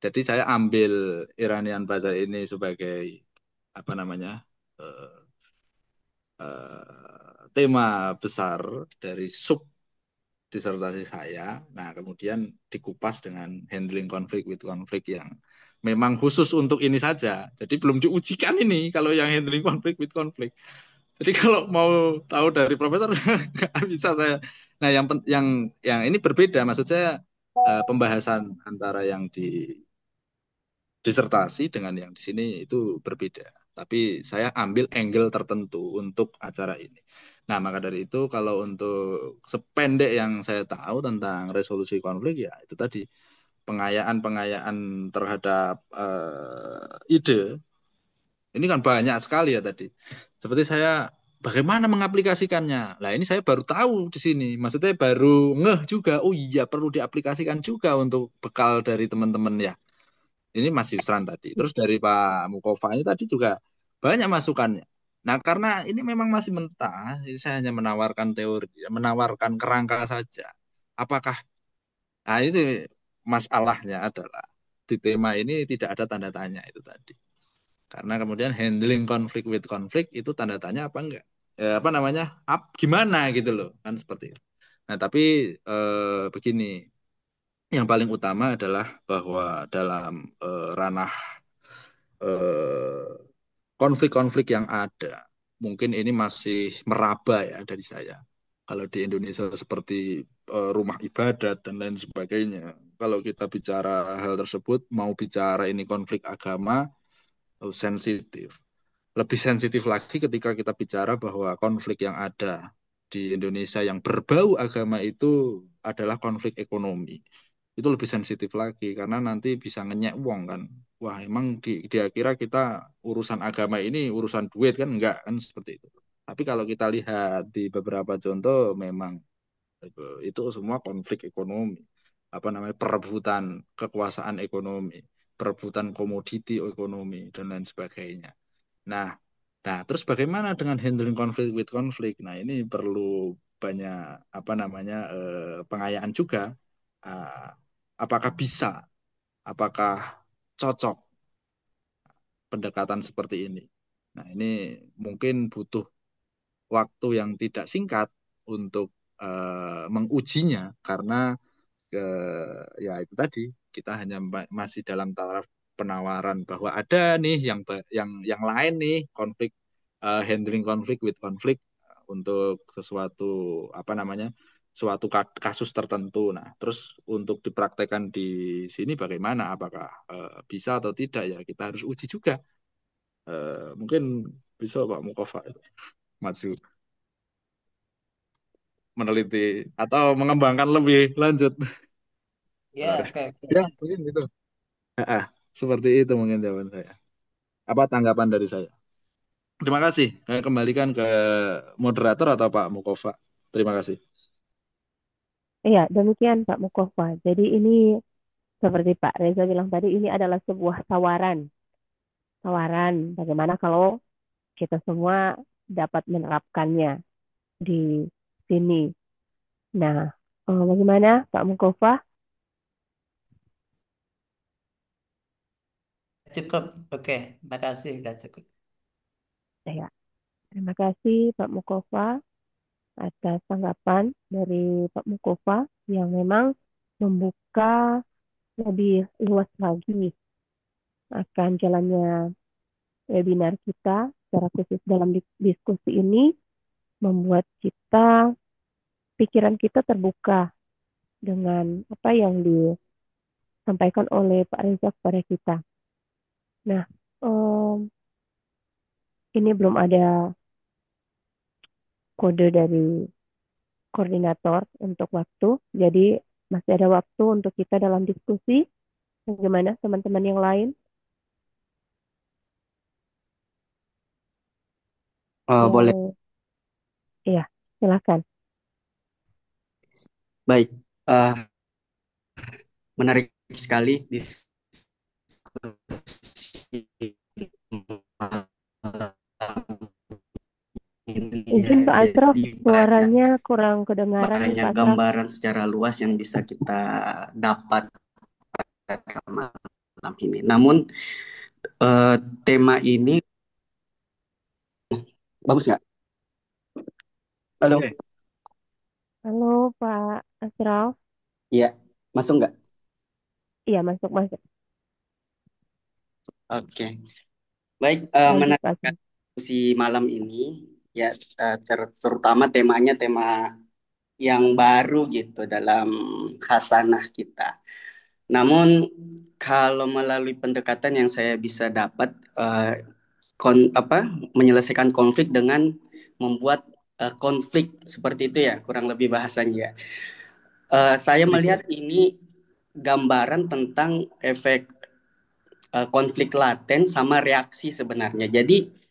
Jadi saya ambil Iranian Bazar ini sebagai apa namanya eh, tema besar dari sub disertasi saya. Nah, kemudian dikupas dengan handling konflik with konflik yang memang khusus untuk ini saja. Jadi belum diujikan ini kalau yang handling konflik with konflik. Jadi kalau mau tahu dari profesor nggak bisa saya. Nah, yang ini berbeda. Maksud saya pembahasan antara yang di disertasi dengan yang di sini itu berbeda. Tapi saya ambil angle tertentu untuk acara ini. Nah, maka dari itu kalau untuk sependek yang saya tahu tentang resolusi konflik ya itu tadi pengayaan-pengayaan terhadap ide ini kan banyak sekali ya tadi. Seperti saya bagaimana mengaplikasikannya. Nah, ini saya baru tahu di sini. Maksudnya baru ngeh juga. Oh iya, perlu diaplikasikan juga untuk bekal dari teman-teman ya. Ini Mas Yusran tadi. Terus dari Pak Mukova ini tadi juga banyak masukannya. Nah, karena ini memang masih mentah, jadi saya hanya menawarkan teori, menawarkan kerangka saja. Apakah, nah itu masalahnya adalah di tema ini tidak ada tanda tanya itu tadi. Karena kemudian handling konflik with konflik itu tanda tanya apa enggak? Apa namanya? Gimana gitu loh, kan seperti itu. Nah, tapi begini, yang paling utama adalah bahwa dalam ranah eh, konflik-konflik yang ada. Mungkin ini masih meraba ya dari saya. Kalau di Indonesia seperti rumah ibadat dan lain sebagainya. Kalau kita bicara hal tersebut, mau bicara ini konflik agama, sensitif. Lebih sensitif lagi ketika kita bicara bahwa konflik yang ada di Indonesia yang berbau agama itu adalah konflik ekonomi. Itu lebih sensitif lagi karena nanti bisa ngenyek uang kan. Wah, emang dia kira kita urusan agama ini urusan duit kan enggak kan seperti itu. Tapi kalau kita lihat di beberapa contoh memang itu semua konflik ekonomi. Apa namanya? Perebutan kekuasaan ekonomi, perebutan komoditi ekonomi dan lain sebagainya. Nah, nah terus bagaimana dengan handling konflik with konflik? Nah, ini perlu banyak apa namanya pengayaan juga. Ah, apakah bisa? Apakah cocok pendekatan seperti ini? Nah, ini mungkin butuh waktu yang tidak singkat untuk mengujinya karena ya itu tadi kita hanya masih dalam taraf penawaran bahwa ada nih yang lain nih konflik, handling konflik with konflik untuk sesuatu apa namanya suatu kasus tertentu. Nah, terus untuk dipraktekkan di sini bagaimana? Apakah bisa atau tidak ya kita harus uji juga. Mungkin bisa Pak Mukofa itu maju meneliti atau mengembangkan lebih lanjut. Ya, oke, oke. Ya, mungkin gitu. Ah, seperti itu mungkin jawaban saya. Apa tanggapan dari saya? Terima kasih. Saya kembalikan ke moderator atau Pak Mukova. Terima kasih. Iya, demikian Pak Mukofa. Jadi ini seperti Pak Reza bilang tadi, ini adalah sebuah tawaran. Tawaran bagaimana kalau kita semua dapat menerapkannya di sini. Nah, bagaimana Pak Mukofa? Cukup. Oke, makasih udah cukup. Ya, terima kasih Pak Mukofa atas tanggapan dari Pak Mukofa yang memang membuka lebih luas lagi akan jalannya webinar kita secara khusus dalam diskusi ini, membuat pikiran kita terbuka dengan apa yang disampaikan oleh Pak Reza kepada kita. Nah, ini belum ada kode dari koordinator untuk waktu, jadi masih ada waktu untuk kita dalam diskusi. Bagaimana teman-teman yang lain? Boleh. Mau, iya, silakan. Baik. Menarik sekali diskusi malam ini ya. Izin Pak Asraf, Jadi suaranya kurang kedengaran nih banyak Pak Asraf. gambaran secara luas yang bisa kita dapat pada malam ini. Namun tema ini bagus nggak? Halo, Oke. Halo Pak Asraf. iya, masuk nggak? Iya, masuk. Oke, baik. Lanjut Menarik Pak Asraf. diskusi malam ini ya, terutama temanya tema yang baru gitu dalam khasanah kita. Namun kalau melalui pendekatan yang saya bisa dapat, menyelesaikan konflik dengan membuat konflik seperti itu ya, kurang lebih bahasanya. Saya melihat ini gambaran tentang efek konflik laten sama reaksi sebenarnya. Jadi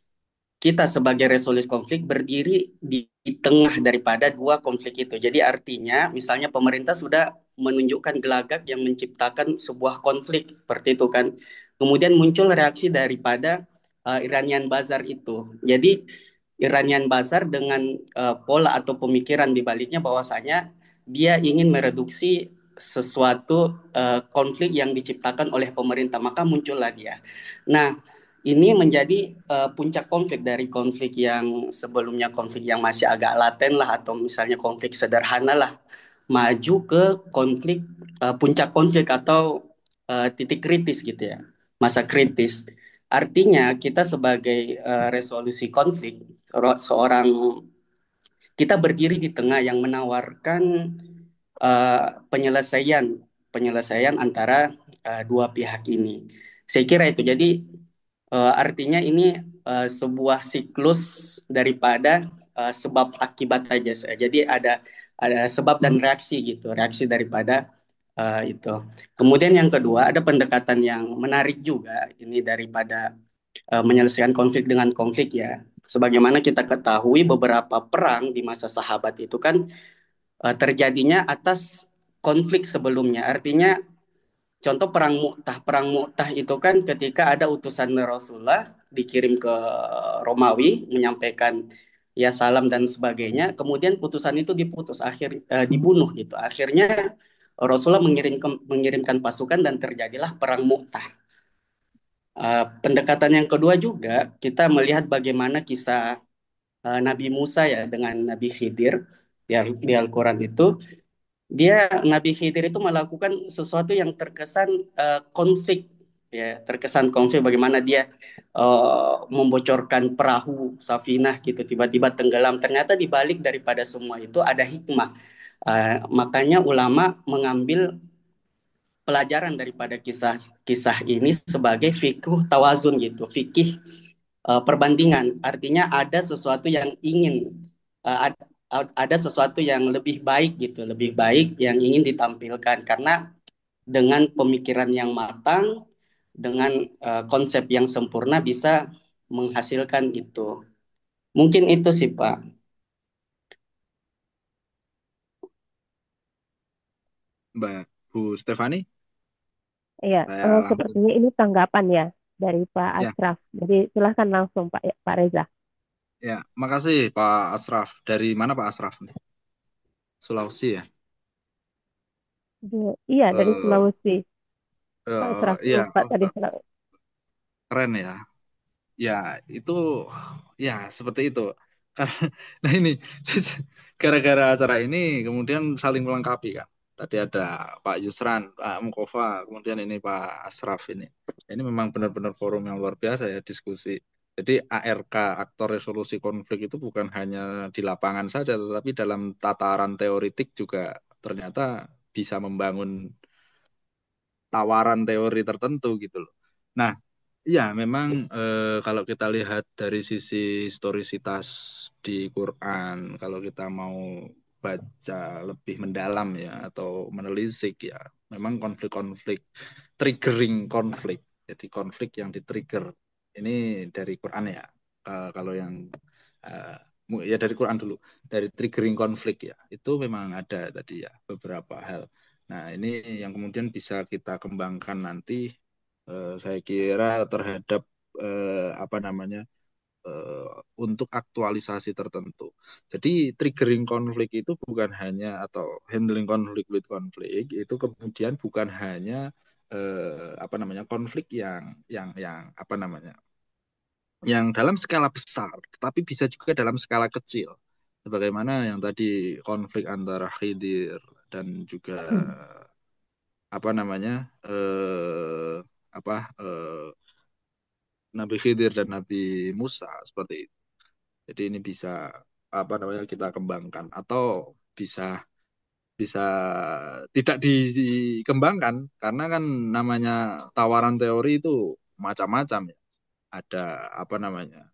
kita sebagai resolusi konflik berdiri di tengah daripada dua konflik itu. Jadi artinya misalnya pemerintah sudah menunjukkan gelagat yang menciptakan sebuah konflik seperti itu kan. Kemudian muncul reaksi daripada Iranian Bazar itu. Jadi Iranian Bazar dengan pola atau pemikiran di baliknya bahwasanya dia ingin mereduksi sesuatu konflik yang diciptakan oleh pemerintah, maka muncullah dia. Nah, ini menjadi puncak konflik dari konflik yang sebelumnya konflik yang masih agak laten lah atau misalnya konflik sederhana lah maju ke konflik puncak konflik atau titik kritis gitu ya, masa kritis. Artinya kita sebagai resolusi konflik seorang kita berdiri di tengah yang menawarkan penyelesaian penyelesaian antara dua pihak ini. Saya kira itu. Jadi artinya ini sebuah siklus daripada sebab akibat aja. Jadi ada sebab dan reaksi gitu, reaksi daripada itu. Kemudian yang kedua ada pendekatan yang menarik juga ini daripada menyelesaikan konflik dengan konflik ya. Sebagaimana kita ketahui beberapa perang di masa sahabat itu kan terjadinya atas konflik sebelumnya. Artinya contoh perang Mu'tah. Perang Mu'tah itu kan ketika ada utusan Rasulullah dikirim ke Romawi menyampaikan ya salam dan sebagainya. Kemudian putusan itu dibunuh gitu. Akhirnya Rasulullah mengirimkan pasukan dan terjadilah perang Mu'tah. Pendekatan yang kedua juga kita melihat bagaimana kisah Nabi Musa ya dengan Nabi Khidir di Al-Quran itu Dia Nabi Khidir itu melakukan sesuatu yang terkesan konflik, ya, terkesan konflik bagaimana dia membocorkan perahu Safinah gitu tiba-tiba tenggelam. Ternyata di balik daripada semua itu ada hikmah. Makanya ulama mengambil pelajaran daripada kisah-kisah ini sebagai fikih tawazun gitu, fikih perbandingan. Artinya ada sesuatu yang ingin uh, ada sesuatu yang lebih baik gitu, lebih baik yang ingin ditampilkan karena dengan pemikiran yang matang, dengan konsep yang sempurna bisa menghasilkan itu. Mungkin itu sih Pak. Mbak Bu Stefani, Iya, saya langsung. sepertinya ini tanggapan ya dari Pak Ya, Ashraf. Jadi silahkan langsung Pak Reza. ya, makasih Pak Asraf. Dari mana Pak Asraf nih? Sulawesi ya? Iya, dari Eh, Sulawesi. Pak Ashraf iya, lupa oh, tadi Sulawesi. keren ya. Ya, itu ya seperti itu. Nah ini gara-gara acara ini kemudian saling melengkapi kan. Tadi ada Pak Yusran, Pak Mukova, kemudian ini Pak Asraf ini. Ini memang benar-benar forum yang luar biasa ya diskusi. Jadi ARK, aktor resolusi konflik itu bukan hanya di lapangan saja, tetapi dalam tataran teoritik juga ternyata bisa membangun tawaran teori tertentu gitu loh. Nah, iya memang kalau kita lihat dari sisi historisitas di Quran, kalau kita mau baca lebih mendalam ya atau menelisik ya, memang konflik-konflik, triggering konflik, jadi konflik yang di-trigger ini dari Quran ya. Kalau yang eh, ya dari Quran dulu, dari triggering konflik ya, itu memang ada tadi ya beberapa hal. Nah, ini yang kemudian bisa kita kembangkan nanti, saya kira terhadap apa namanya eh, untuk aktualisasi tertentu. Jadi triggering konflik itu bukan hanya atau handling konflik with konflik itu kemudian bukan hanya apa namanya konflik yang apa namanya yang dalam skala besar, tetapi bisa juga dalam skala kecil. Sebagaimana yang tadi konflik antara Khidir dan juga apa namanya apa Nabi Khidir dan Nabi Musa seperti itu. Jadi ini bisa apa namanya kita kembangkan atau bisa bisa tidak dikembangkan karena kan namanya tawaran teori itu macam-macam ya. Ada apa namanya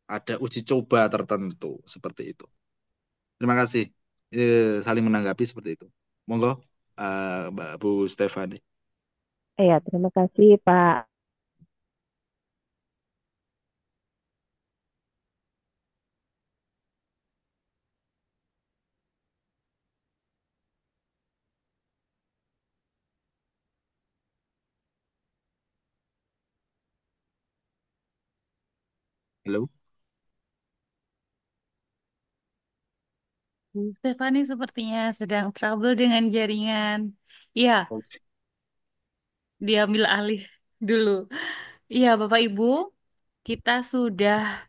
ada uji coba tertentu seperti itu. Terima kasih. Saling menanggapi seperti itu. Monggo, Mbak Bu Stefani. Iya, terima kasih Pak. Halo. Bu Stefani sepertinya sedang trouble dengan jaringan. Iya, Oke. diambil alih dulu. Iya, Bapak Ibu, kita sudah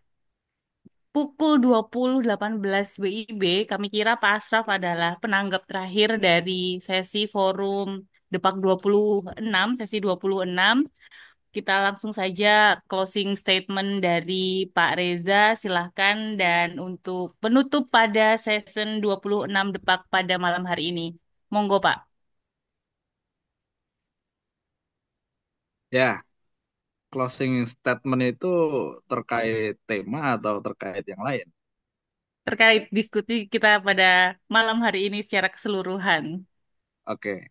pukul 20.18 WIB. Kami kira Pak Asraf adalah penanggap terakhir dari sesi forum Depak 26, sesi 26. Kita langsung saja closing statement dari Pak Reza, silahkan. Dan untuk penutup pada season 26 Depak pada malam hari ini. Monggo, Pak. Ya, closing statement itu terkait tema atau terkait yang lain? Terkait diskusi kita pada malam hari ini secara keseluruhan. Oke,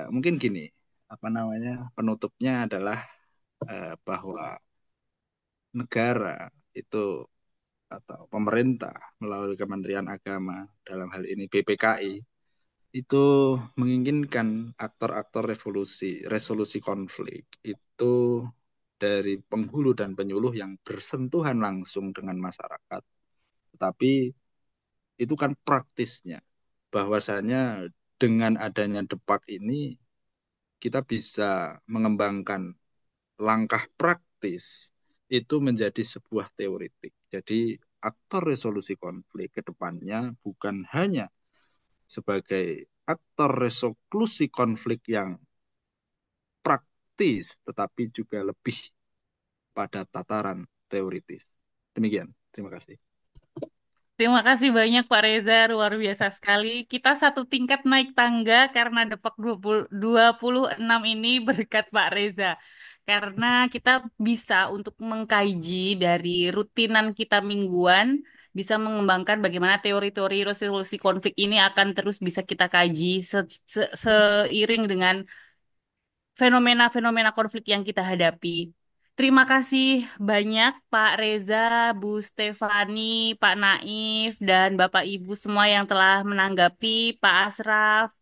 mungkin gini, apa namanya, penutupnya adalah bahwa negara itu atau pemerintah melalui Kementerian Agama dalam hal ini BPKI itu menginginkan aktor-aktor resolusi konflik itu dari penghulu dan penyuluh yang bersentuhan langsung dengan masyarakat. Tetapi itu kan praktisnya, bahwasanya dengan adanya depak ini kita bisa mengembangkan langkah praktis itu menjadi sebuah teoritik. Jadi aktor resolusi konflik ke depannya bukan hanya sebagai aktor resolusi konflik yang praktis, tetapi juga lebih pada tataran teoritis. Demikian, terima kasih. Terima kasih banyak Pak Reza, luar biasa sekali. Kita satu tingkat naik tangga karena Depak 26 ini berkat Pak Reza. Karena kita bisa untuk mengkaji dari rutinan kita mingguan, bisa mengembangkan bagaimana teori-teori resolusi konflik ini akan terus bisa kita kaji seiring dengan fenomena-fenomena konflik yang kita hadapi. Terima kasih banyak Pak Reza, Bu Stefani, Pak Naif, dan Bapak Ibu semua yang telah menanggapi, Pak Asraf,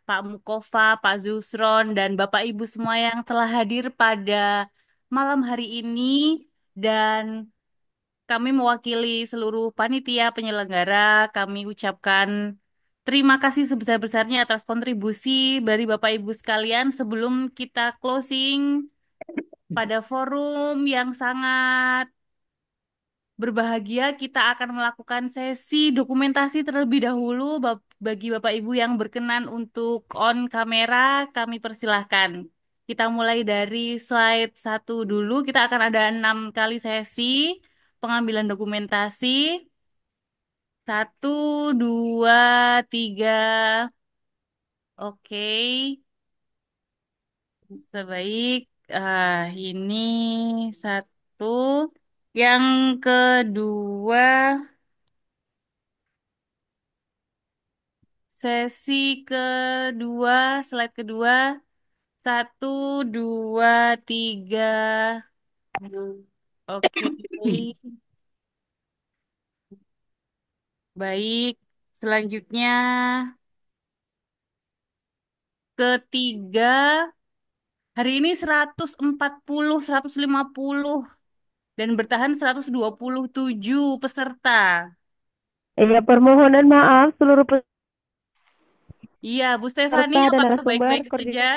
Pak Mukofa, Pak Zusron, dan Bapak Ibu semua yang telah hadir pada malam hari ini. Dan kami mewakili seluruh panitia penyelenggara, kami ucapkan terima kasih sebesar-besarnya atas kontribusi dari Bapak Ibu sekalian sebelum kita closing pada forum yang sangat berbahagia. Kita akan melakukan sesi dokumentasi terlebih dahulu. Bagi Bapak Ibu yang berkenan untuk on kamera, kami persilahkan. Kita mulai dari slide 1 dulu. Kita akan ada 6 kali sesi pengambilan dokumentasi. 1, 2, 3. Oke. Sebaik ini satu. Yang kedua, sesi kedua, slide kedua. 1, 2, 3. Oke. Baik. Selanjutnya, ketiga. Hari ini 140, 150 dan bertahan 127 peserta. Iya, permohonan maaf seluruh Iya, Bu Stefani, peserta dan apakah narasumber baik-baik saja?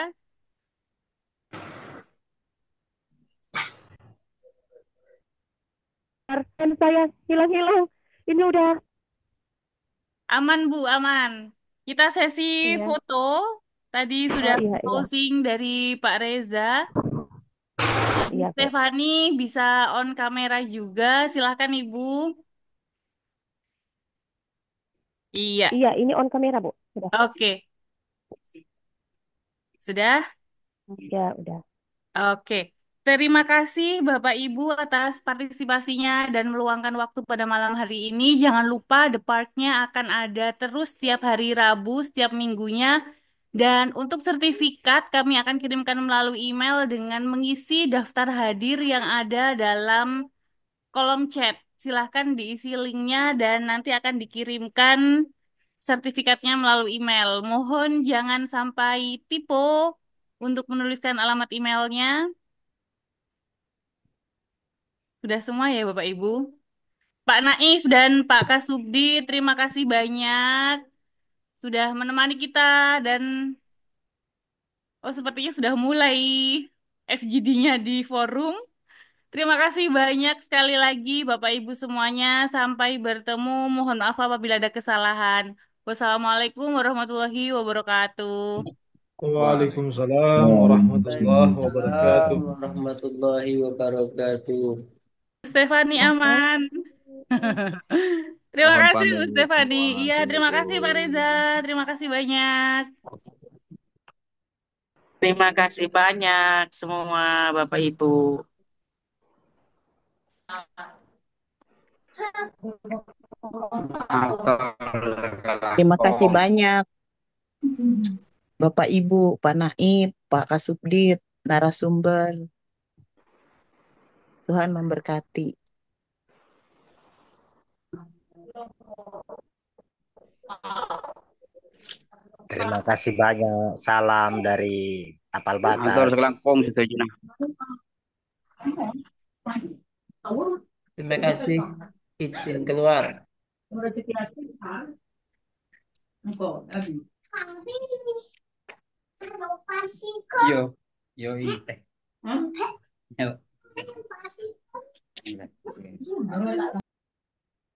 koordinator saya hilang-hilang. Ini udah. Aman, Bu, aman. Kita sesi Iya. foto. Tadi Oh sudah iya, iya. closing dari Pak Reza. Iya, Bu. Stefani bisa on kamera juga. Silahkan, Ibu. Iya, Iya, ini on kamera, Bu. Sudah. oke. Sudah? Ya, udah. Oke. Terima kasih Bapak Ibu atas partisipasinya dan meluangkan waktu pada malam hari ini. Jangan lupa The Park-nya akan ada terus setiap hari Rabu, setiap minggunya. Dan untuk sertifikat kami akan kirimkan melalui email dengan mengisi daftar hadir yang ada dalam kolom chat. Silahkan diisi linknya dan nanti akan dikirimkan sertifikatnya melalui email. Mohon jangan sampai typo untuk menuliskan alamat emailnya. Sudah semua ya Bapak Ibu? Pak Naif dan Pak Kasubdi, terima kasih banyak sudah menemani kita dan sepertinya sudah mulai FGD-nya di forum. Terima kasih banyak sekali lagi Bapak Ibu semuanya. Sampai bertemu. Mohon maaf apabila ada kesalahan. Wassalamualaikum warahmatullahi wabarakatuh. Waalaikumsalam warahmatullahi Waalaikumsalam wabarakatuh. warahmatullahi wabarakatuh. Stefani aman. Terima Mohon kasih Bu pamit Stefani. semua. Iya, terima kasih Pak Reza. Assalamualaikum. Terima kasih banyak. Terima kasih banyak semua Bapak Ibu. Terima kasih banyak Bapak Ibu, Pak Naib, Pak Kasubdit, narasumber. Tuhan memberkati. Terima kasih banyak. Salam dari Tapal Atur Batas. selangkung situ Juna. Terima kasih. Izin keluar. Yo, yo teh. Yo.